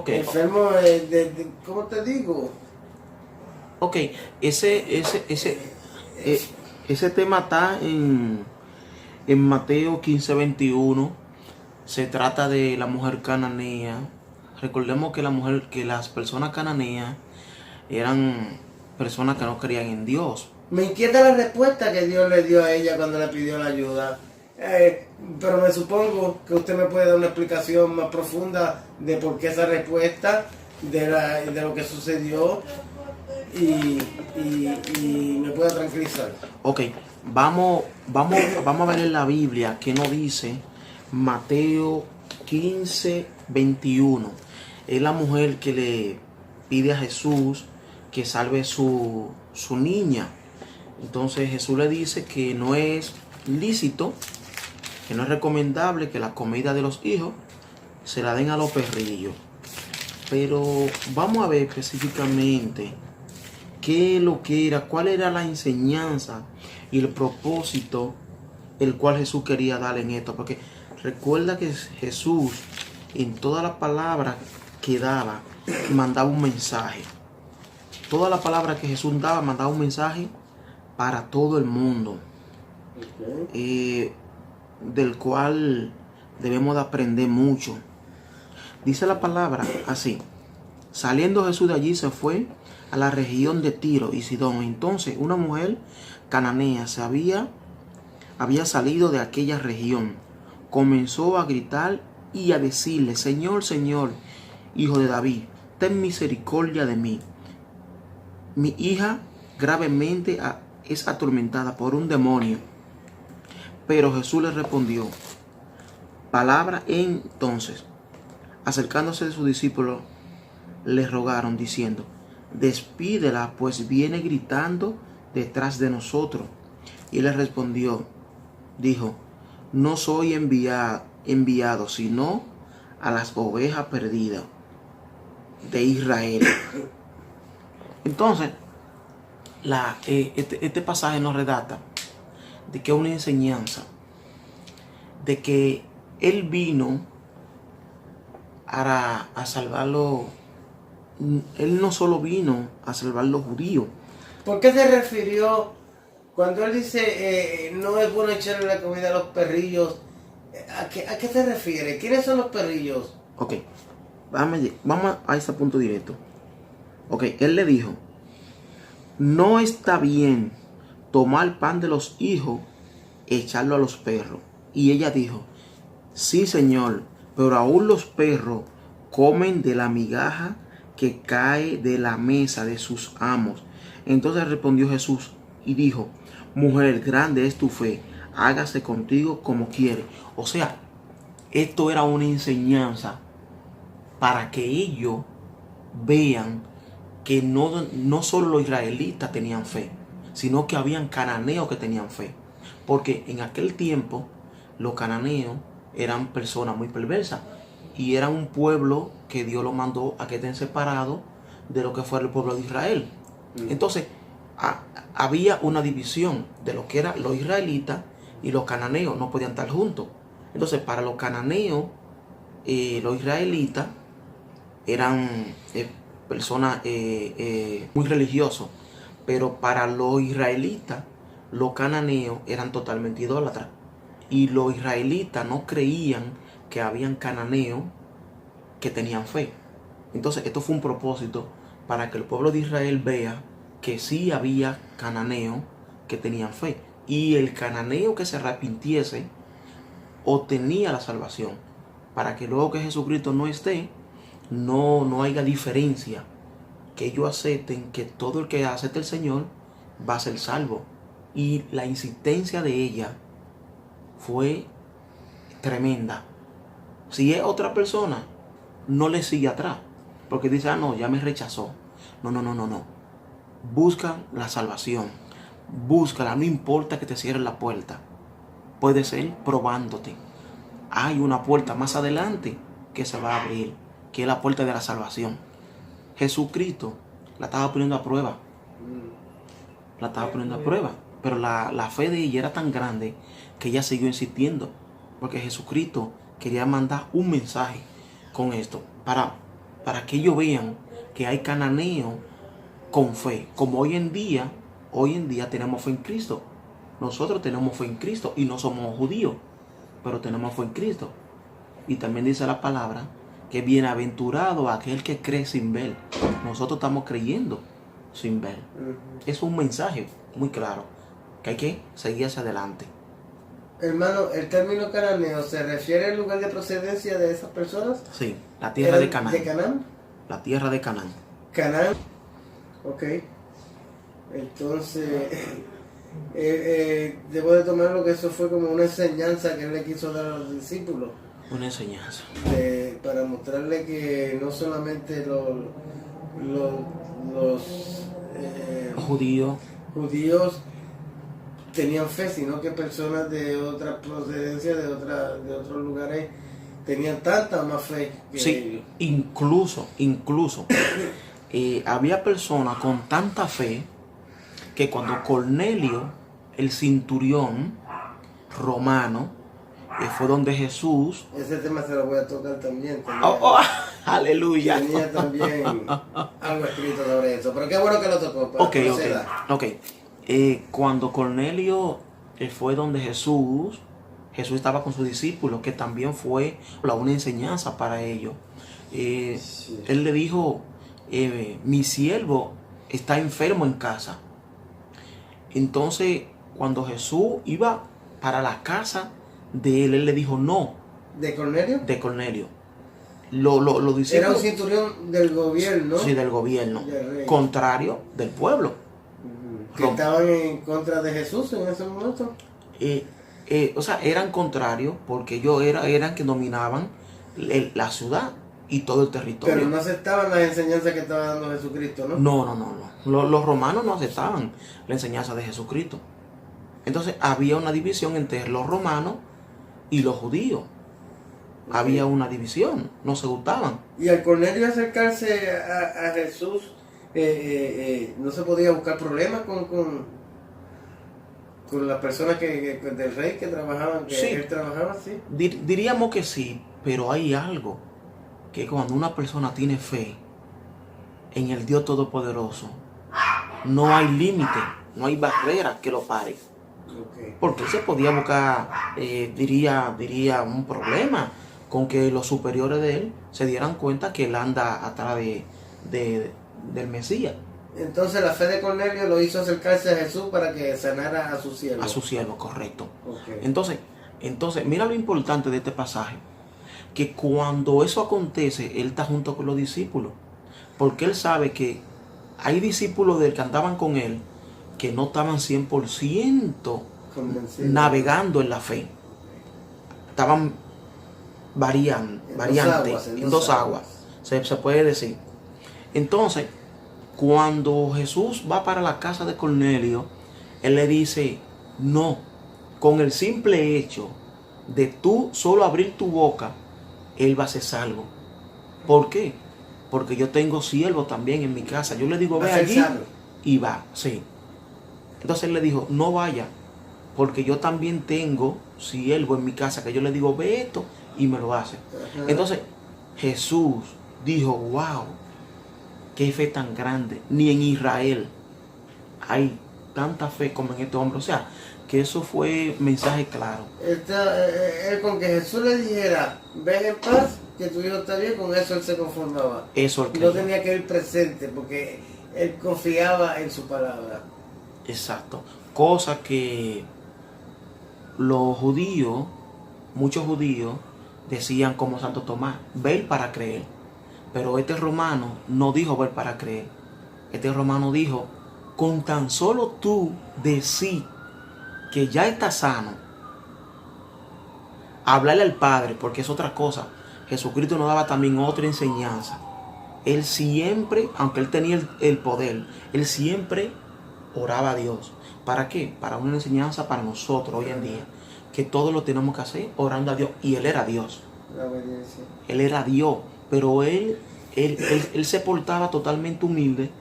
enfermos ¿cómo te digo? Ok, ese tema está en Mateo 15:21. Se trata de la mujer cananea. Recordemos que las personas cananeas eran personas que no creían en Dios. Me inquieta la respuesta que Dios le dio a ella cuando le pidió la ayuda. Pero me supongo que usted me puede dar una explicación más profunda de por qué esa respuesta, de lo que sucedió y me puede tranquilizar. Ok, vamos a ver en la Biblia qué nos dice Mateo 15:21. Es la mujer que le pide a Jesús que salve su niña. Entonces Jesús le dice que no es lícito, que no es recomendable que la comida de los hijos se la den a los perrillos. Pero vamos a ver específicamente qué es lo que era, cuál era la enseñanza y el propósito el cual Jesús quería dar en esto. Porque recuerda que Jesús en todas las palabras que daba mandaba un mensaje. Todas las palabras que Jesús daba mandaba un mensaje para todo el mundo. del cual debemos de aprender mucho. Dice la palabra así: saliendo Jesús de allí se fue a la región de Tiro y Sidón. Entonces una mujer cananea había salido de aquella región. Comenzó a gritar y a decirle: Señor, Señor, Hijo de David, ten misericordia de mí. Mi hija gravemente es atormentada por un demonio. Pero Jesús le respondió palabra. Entonces, acercándose de sus discípulos, le rogaron diciendo: despídela, pues viene gritando detrás de nosotros. Y le respondió, dijo: no soy enviado sino a las ovejas perdidas de Israel. Entonces, este pasaje nos redacta de que es una enseñanza de que Él vino a salvarlo. Él no solo vino a salvar los judíos. ¿Por qué se refirió cuando Él dice no es bueno echarle la comida a los perrillos? ¿A qué se refiere? ¿Quiénes son los perrillos? Ok, vamos a ese punto directo. Ok, Él le dijo: no está bien tomar pan de los hijos y echarlo a los perros. Y ella dijo: sí, Señor, pero aún los perros comen de la migaja que cae de la mesa de sus amos. Entonces respondió Jesús y dijo: mujer, grande es tu fe, hágase contigo como quiere. O sea, esto era una enseñanza para que ellos vean que no solo los israelitas tenían fe, sino que habían cananeos que tenían fe. Porque en aquel tiempo los cananeos eran personas muy perversas y eran un pueblo que Dios lo mandó a que estén separados de lo que fue el pueblo de Israel. Entonces había una división de lo que eran los israelitas y los cananeos, no podían estar juntos. Entonces para los cananeos, los israelitas eran personas muy religiosos, pero para los israelitas, los cananeos eran totalmente idólatras. Y los israelitas no creían que habían cananeos que tenían fe. Entonces esto fue un propósito para que el pueblo de Israel vea que sí había cananeos que tenían fe. Y el cananeo que se arrepintiese obtenía la salvación. Para que luego que Jesucristo no esté, no haya diferencia. Que ellos acepten que todo el que acepte el Señor va a ser salvo. Y la insistencia de ella fue tremenda. Si es otra persona, no le sigue atrás, porque dice: no, ya me rechazó. No. Busca la salvación. Búscala, no importa que te cierren la puerta. Puede ser probándote. Hay una puerta más adelante que se va a abrir, que es la puerta de la salvación. Jesucristo la estaba poniendo a prueba. Pero la fe de ella era tan grande que ella siguió insistiendo, porque Jesucristo quería mandar un mensaje con esto, para que ellos vean que hay cananeos con fe, como hoy en día tenemos fe en Cristo. Nosotros tenemos fe en Cristo y no somos judíos, pero tenemos fe en Cristo. Y también dice la palabra que bienaventurado aquel que cree sin ver. Nosotros estamos creyendo sin ver. Es un mensaje muy claro que hay que seguir hacia adelante. Hermano, ¿el término cananeo se refiere al lugar de procedencia de esas personas? Sí, la tierra de Canaán. ¿De Canaán? La tierra de Canaán. Canaán. Ok. Entonces, debo de tomarlo que eso fue como una enseñanza que él le quiso dar a los discípulos. Una enseñanza. Para mostrarle que no solamente los judíos tenían fe, sino que personas de otra procedencia, de otros lugares, tenían tanta más fe que sí, ellos. Incluso había personas con tanta fe que cuando Cornelio, el centurión romano, fue donde Jesús... Ese tema se lo voy a tocar también. Aleluya. Tenía también algo escrito sobre eso, pero qué bueno que lo tocó. Ok. Cuando Cornelio fue donde Jesús, Jesús estaba con sus discípulos, que también fue una enseñanza para ellos. Sí. Él le dijo, mi siervo está enfermo en casa. Entonces, cuando Jesús iba para la casa de él le dijo no. ¿De Cornelio? De Cornelio. Los discípulos, era un centurión del gobierno. Sí, del gobierno. Contrario del pueblo. Que estaban en contra de Jesús en ese momento. O sea, eran contrarios porque ellos eran que dominaban la ciudad y todo el territorio. Pero no aceptaban las enseñanzas que estaba dando Jesucristo, ¿no? No. Los romanos no aceptaban la enseñanza de Jesucristo. Entonces había una división entre los romanos y los judíos. Okay. Había una división, no se gustaban. Y al Cornelio acercarse a Jesús, no se podía buscar problemas con las personas del rey que trabajaban, que sí. Él trabajaba, ¿sí? Diríamos que sí, pero hay algo, que cuando una persona tiene fe en el Dios Todopoderoso, no hay límite, no hay barrera que lo pare. Okay. Porque él se podía buscar, diría un problema con que los superiores de él se dieran cuenta que él anda atrás del Mesías. Entonces la fe de Cornelio lo hizo acercarse a Jesús para que sanara a su siervo. A su siervo, correcto. Okay. Entonces, mira lo importante de este pasaje. Que cuando eso acontece, él está junto con los discípulos. Porque él sabe que hay discípulos de él que andaban con él que no estaban 100% navegando en la fe. Estaban variantes, en dos aguas. Se puede decir. Entonces, cuando Jesús va para la casa de Cornelio, él le dice, no, con el simple hecho de tú solo abrir tu boca, él va a ser salvo. ¿Por qué? Porque yo tengo siervo también en mi casa. Yo le digo, ve allí y va, sí. Entonces él le dijo, no vaya, porque yo también tengo siervo en mi casa, que yo le digo, ve esto y me lo hace. Entonces Jesús dijo, wow, qué fe tan grande. Ni en Israel hay tanta fe como en este hombre. O sea, que eso fue mensaje claro. Con que Jesús le dijera, ven en paz, que tu hijo está bien, con eso él se conformaba. Eso él y no tenía que ir presente, porque él confiaba en su palabra. Exacto. Cosa que los judíos, muchos judíos, decían como Santo Tomás, ver para creer. Pero este romano no dijo ver para creer. Este romano dijo, con tan solo tú decir que ya está sano, hablarle al Padre, porque es otra cosa. Jesucristo nos daba también otra enseñanza. Él siempre, aunque él tenía el poder, él siempre oraba a Dios. ¿Para qué? Para una enseñanza para nosotros hoy en día, que todo lo tenemos que hacer orando a Dios. Y él era Dios. La obediencia. Él era Dios, pero él se portaba totalmente humilde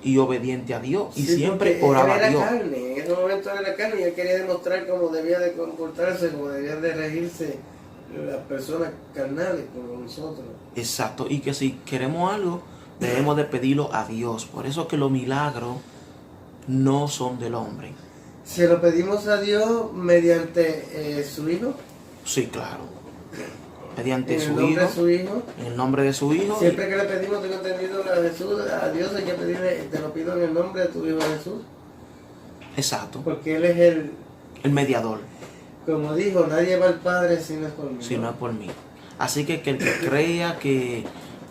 y obediente a Dios, y sí, siempre oraba a Dios. Carne. En ese momento era la carne y él quería demostrar cómo debía de comportarse, cómo debía de regirse las personas carnales como nosotros. Exacto, y que si queremos algo debemos de pedirlo a Dios. Por eso que los milagros no son del hombre. ¿Se lo pedimos a Dios mediante su Hijo? Sí, claro. Mediante en su hijo. En el nombre de su Hijo. Siempre que le pedimos, tengo entendido a Jesús, a Dios hay que pedirle, te lo pido en el nombre de tu Hijo Jesús. Exacto. Porque Él es el mediador. Como dijo, nadie va al Padre si no es por mí. Si no es por mí. Así que el que crea que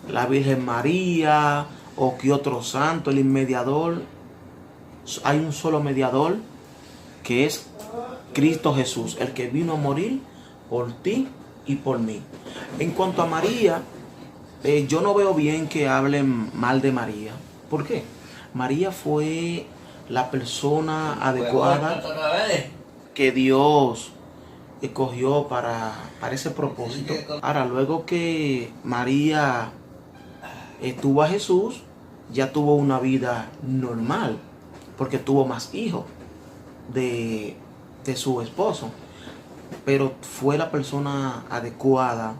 la Virgen María o que otro santo, el mediador, hay un solo mediador, que es Cristo Jesús, el que vino a morir por ti y por mí. En cuanto a María, yo no veo bien que hablen mal de María. ¿Por qué? María fue la persona adecuada que Dios escogió para ese propósito. Ahora, luego que María tuvo a Jesús, ya tuvo una vida normal, porque tuvo más hijos de su esposo. Pero fue la persona adecuada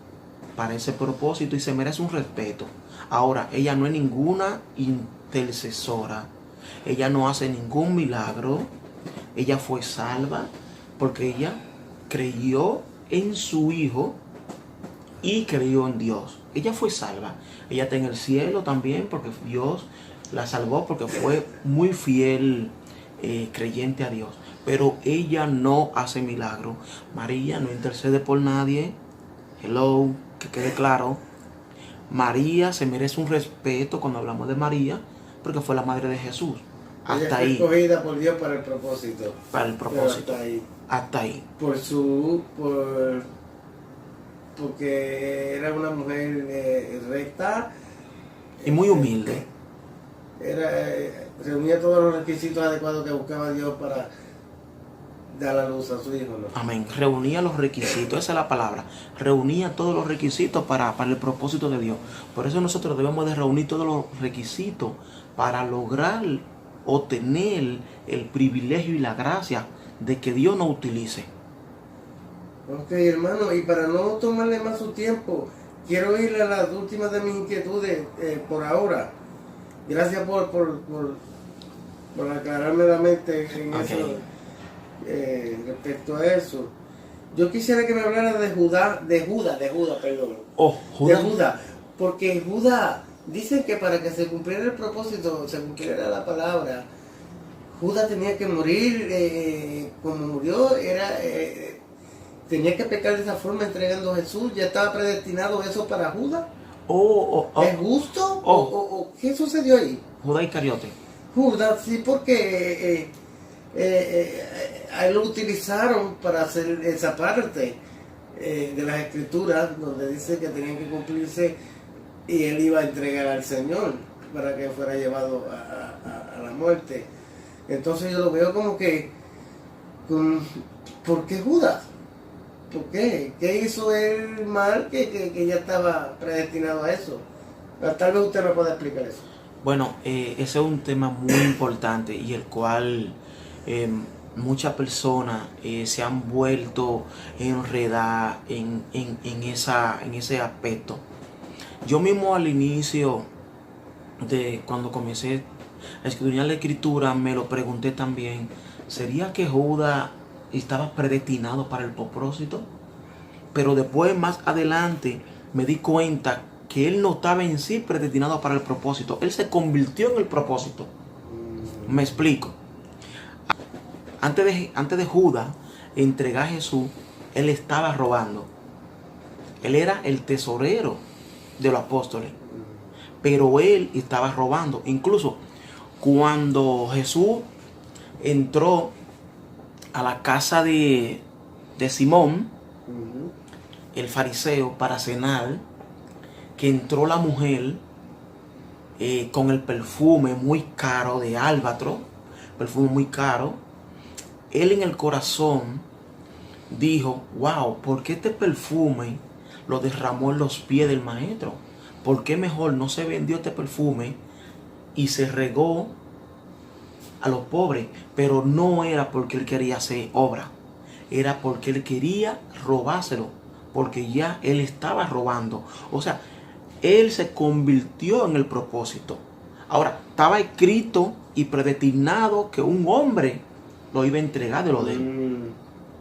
para ese propósito y se merece un respeto. Ahora, ella no es ninguna intercesora. Ella no hace ningún milagro. Ella fue salva porque ella creyó en su hijo y creyó en Dios. Ella fue salva. Ella está en el cielo también porque Dios la salvó porque fue muy fiel creyente a Dios. Pero ella no hace milagro. María no intercede por nadie. Hello, que quede claro. María se merece un respeto cuando hablamos de María porque fue la madre de Jesús. Hasta ella fue ahí. escogida por Dios para el propósito. Para el propósito. Hasta ahí. Hasta ahí. Porque era una mujer recta. Y muy humilde. Reunía todos los requisitos adecuados que buscaba Dios para dar a luz a su hijo, ¿no? Amén. Reunía los requisitos, esa es la palabra. Reunía todos los requisitos para el propósito de Dios. Por eso nosotros debemos de reunir todos los requisitos para lograr o tener el privilegio y la gracia de que Dios nos utilice. Ok, hermano, y para no tomarle más su tiempo, quiero ir a las últimas de mis inquietudes por ahora. Gracias por aclararme la mente en eso, respecto a eso. Yo quisiera que me hablara de Judá, perdón. Judá. De Judá, porque Judá, dicen que para que se cumpliera el propósito, se cumpliera la palabra, Judá tenía que morir como murió, tenía que pecar de esa forma entregando a Jesús. ¿Ya estaba predestinado eso para Judá? ¿Es justo? ¿O qué sucedió ahí? Judá Iscariote. Judá, sí, porque a él lo utilizaron para hacer esa parte de las escrituras donde dice que tenían que cumplirse y él iba a entregar al Señor para que fuera llevado a la muerte. Entonces yo lo veo como que, ¿por qué Judas? ¿Por qué? ¿Qué hizo él mal que ya estaba predestinado a eso? Tal vez usted me pueda explicar eso. Bueno, ese es un tema muy importante y el cual muchas personas se han vuelto enredadas en ese aspecto. Yo mismo al inicio de cuando comencé a escudriñar la escritura me lo pregunté también, ¿sería que Judas estaba predestinado para el propósito? Pero después, más adelante, me di cuenta que él no estaba en sí predestinado para el propósito. Él se convirtió en el propósito. Me explico. Antes de Judas entregar a Jesús, él estaba robando. Él era el tesorero de los apóstoles. Pero él estaba robando. Incluso cuando Jesús entró a la casa de Simón, el fariseo, para cenar, que entró la mujer con el perfume muy caro de álbatro, perfume muy caro, él en el corazón dijo, wow, ¿por qué este perfume lo derramó en los pies del maestro? ¿Por qué mejor no se vendió este perfume y se regó a los pobres? Pero no era porque él quería hacer obra, era porque él quería robárselo, porque ya él estaba robando. O sea, él se convirtió en el propósito. Ahora, estaba escrito y predestinado que un hombre lo iba a entregar de lo de él.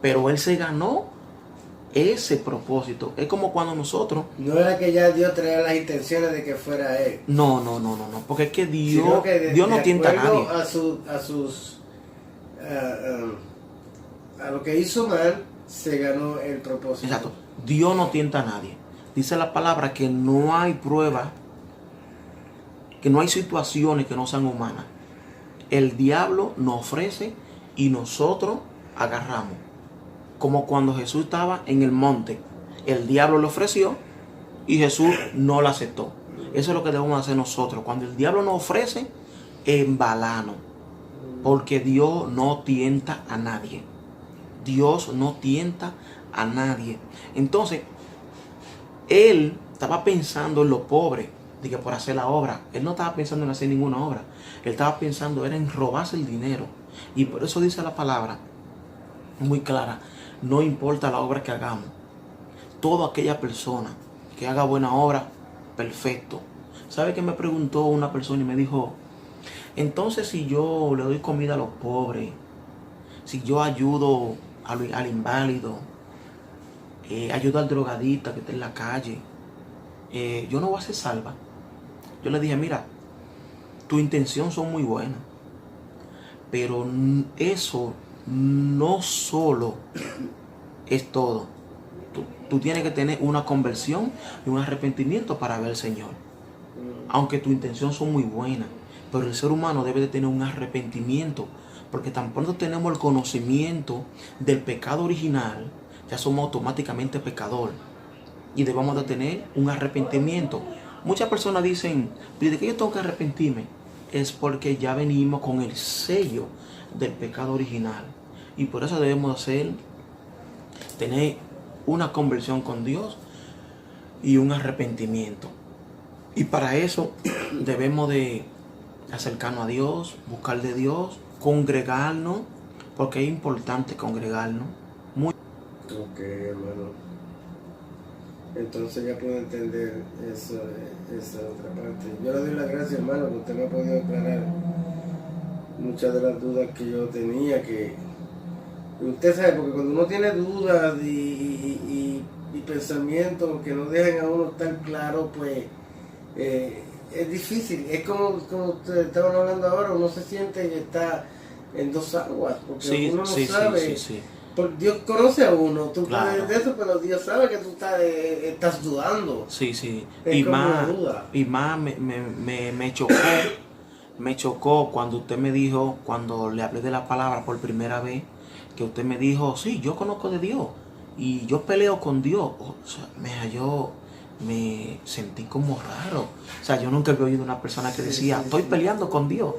Pero él se ganó ese propósito. Es como cuando nosotros... No era que ya Dios traía las intenciones de que fuera él. No. Porque es que Dios no tienta a nadie. A lo que hizo mal, se ganó el propósito. Exacto. Dios no tienta a nadie. Dice la palabra que no hay pruebas, que no hay situaciones que no sean humanas. El diablo nos ofrece y nosotros agarramos. Como cuando Jesús estaba en el monte. El diablo le ofreció y Jesús no lo aceptó. Eso es lo que debemos hacer nosotros. Cuando el diablo nos ofrece, embalano. Porque Dios no tienta a nadie. Dios no tienta a nadie. Entonces, él estaba pensando en lo pobre, de que por hacer la obra. Él no estaba pensando en hacer ninguna obra. Él estaba pensando era en robarse el dinero. Y por eso dice la palabra muy clara: no importa la obra que hagamos, toda aquella persona que haga buena obra, perfecto. ¿Sabe qué me preguntó una persona y me dijo? Entonces, si yo le doy comida a los pobres, si yo ayudo al inválido, ayuda al drogadita que está en la calle. Yo no voy a ser salva. Yo le dije, mira, tus intenciones son muy buenas, pero eso no solo es todo. Tú tienes que tener una conversión y un arrepentimiento para ver al Señor. Aunque tus intenciones son muy buenas, pero el ser humano debe de tener un arrepentimiento, porque tan pronto tenemos el conocimiento del pecado original, ya somos automáticamente pecadores y debemos de tener un arrepentimiento. Muchas personas dicen, ¿de qué yo tengo que arrepentirme? Es porque ya venimos con el sello del pecado original, y por eso debemos tener una conversión con Dios y un arrepentimiento. Y para eso debemos de acercarnos a Dios, buscar de Dios, congregarnos, porque es importante congregarnos. Ok, hermano. Entonces ya puedo entender esa otra parte. Yo le doy las gracias, hermano, que usted me ha podido aclarar muchas de las dudas que yo tenía. Que usted sabe, porque cuando uno tiene dudas y pensamientos que no dejan a uno tan claro, pues es difícil. Es como ustedes estaban hablando ahora, uno se siente que está en dos aguas, porque uno no sabe. Sí. Dios conoce a uno, tú Claro. puedes de eso, pero Dios sabe que tú estás dudando. Sí. Es Y como una más, duda. me chocó cuando usted me dijo, cuando le hablé de la palabra por primera vez, que usted me dijo, sí, yo conozco de Dios y yo peleo con Dios. O sea, yo me sentí como raro. O sea, yo nunca había oído una persona que decía, estoy peleando con Dios.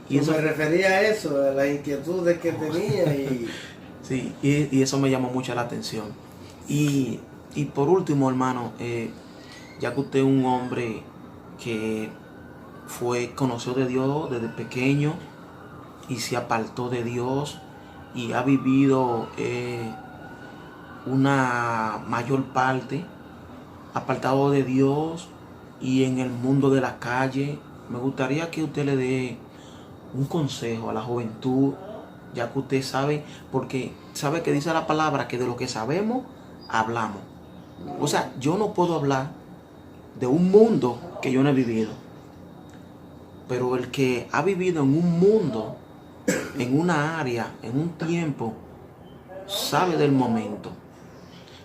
Y eso me refería a eso, a las inquietudes que tenía. Sí, y eso me llamó mucho la atención. Y por último, hermano, ya que usted es un hombre que conoció de Dios desde pequeño y se apartó de Dios y ha vivido una mayor parte apartado de Dios y en el mundo de la calle, me gustaría que usted le dé un consejo a la juventud, ya que usted sabe, porque sabe que dice la palabra que de lo que sabemos, hablamos. O sea, yo no puedo hablar de un mundo que yo no he vivido, pero el que ha vivido en un mundo, en una área, en un tiempo, sabe del momento.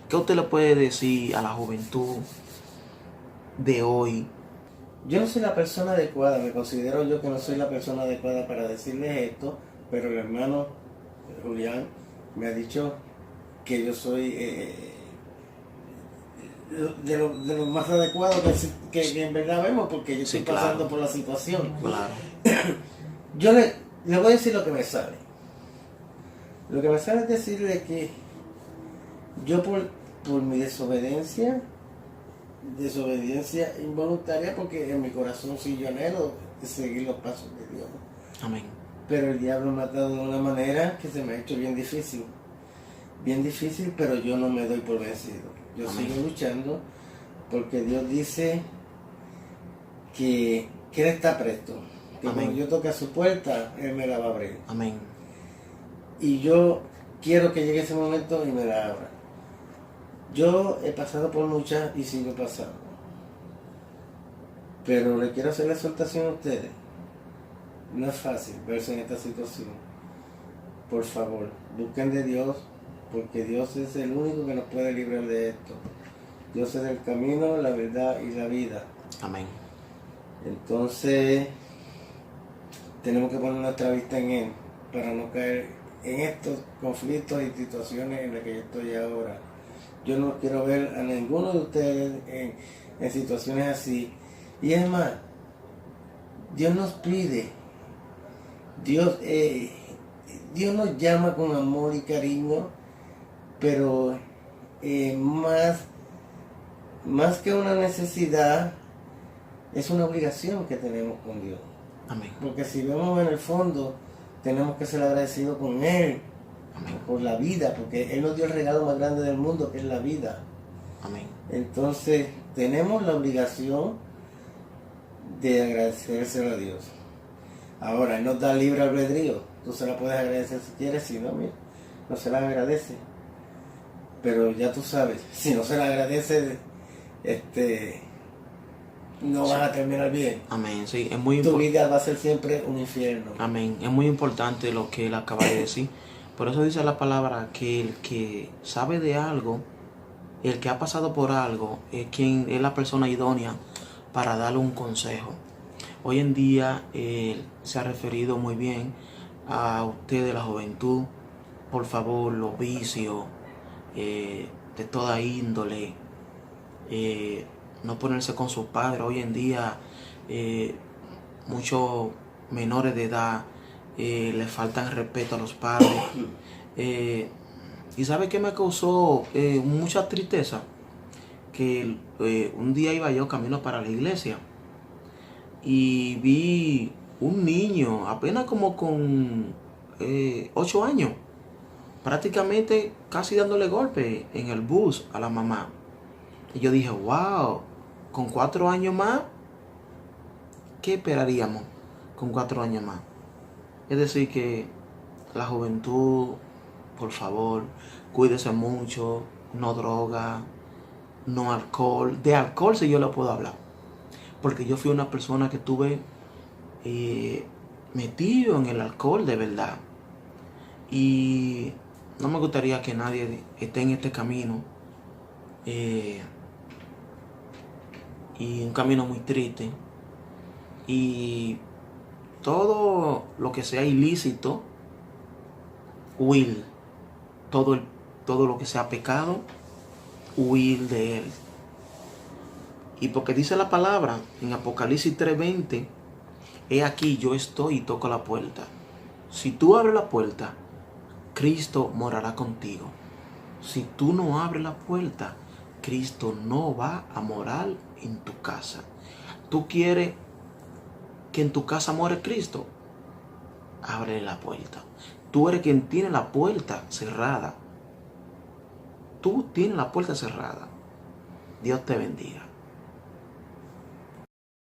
¿Qué usted le puede decir a la juventud de hoy? Yo no soy la persona adecuada, me considero yo que no soy la persona adecuada para decirles esto, pero el hermano Julián me ha dicho que yo soy de lo más adecuado que en verdad vemos, porque yo estoy pasando por la situación. Claro. Yo le voy a decir lo que me sale. Lo que me sale es decirle que yo por mi desobediencia involuntaria, porque en mi corazón soy yo anhelo de seguir los pasos de Dios. Amén. Pero el diablo me ha dado de una manera que se me ha hecho bien difícil, pero yo no me doy por vencido. Yo Amén. sigo luchando, porque Dios dice que Él está presto, que Amén. cuando yo toque a su puerta, Él me la va a abrir. Amén. Y yo quiero que llegue ese momento y me la abra. Yo he pasado por muchas y sigo pasando. Pero le quiero hacer la exhortación a ustedes. No es fácil verse en esta situación. Por favor, busquen de Dios, porque Dios es el único que nos puede librar de esto. Dios es el camino, la verdad y la vida. Amén. Entonces, tenemos que poner nuestra vista en Él para no caer en estos conflictos y situaciones en las que yo estoy ahora. Yo no quiero ver a ninguno de ustedes en situaciones así. Y es más, Dios nos pide, Dios nos llama con amor y cariño, pero más que una necesidad, es una obligación que tenemos con Dios. Amén. Porque si vemos en el fondo, tenemos que ser agradecidos con Él. Amén. Por la vida, porque Él nos dio el regalo más grande del mundo, que es la vida. Amén. Entonces, tenemos la obligación de agradecérselo a Dios. Ahora, Él nos da libre albedrío. Tú se la puedes agradecer si quieres, si no, mira, no se la agradece. pero ya tú sabes, si no se le agradece, no vas a terminar bien. Amén, sí, es muy Tu importante. vida va a ser siempre un infierno. Amén, es muy importante lo que él acaba de decir. Por eso dice la palabra que el que sabe de algo, el que ha pasado por algo, es la persona idónea para darle un consejo. Hoy en día él se ha referido muy bien a usted de la juventud. Por favor, los vicios de toda índole, no ponerse con sus padres. Hoy en día muchos menores de edad le faltan respeto a los padres. ¿Y sabe qué me causó mucha tristeza? Que un día iba yo camino para la iglesia y vi un niño apenas como con 8 años, prácticamente casi dándole golpe en el bus a la mamá. Y yo dije, wow, con 4 años más, ¿qué esperaríamos con 4 años más? Es decir, que la juventud, por favor, cuídese mucho, no droga, no alcohol. De alcohol sí yo le puedo hablar, porque yo fui una persona que estuve metido en el alcohol de verdad. Y no me gustaría que nadie esté en este camino. Y un camino muy triste. Y todo lo que sea ilícito, huir. Todo lo que sea pecado, huir de él. Y porque dice la palabra en Apocalipsis 3:20, he aquí yo estoy y toco la puerta. Si tú abres la puerta, Cristo morará contigo. Si tú no abres la puerta, Cristo no va a morar en tu casa. ¿Tú quieres que en tu casa more Cristo? Abre la puerta. Tú eres quien tiene la puerta cerrada. Tú tienes la puerta cerrada. Dios te bendiga.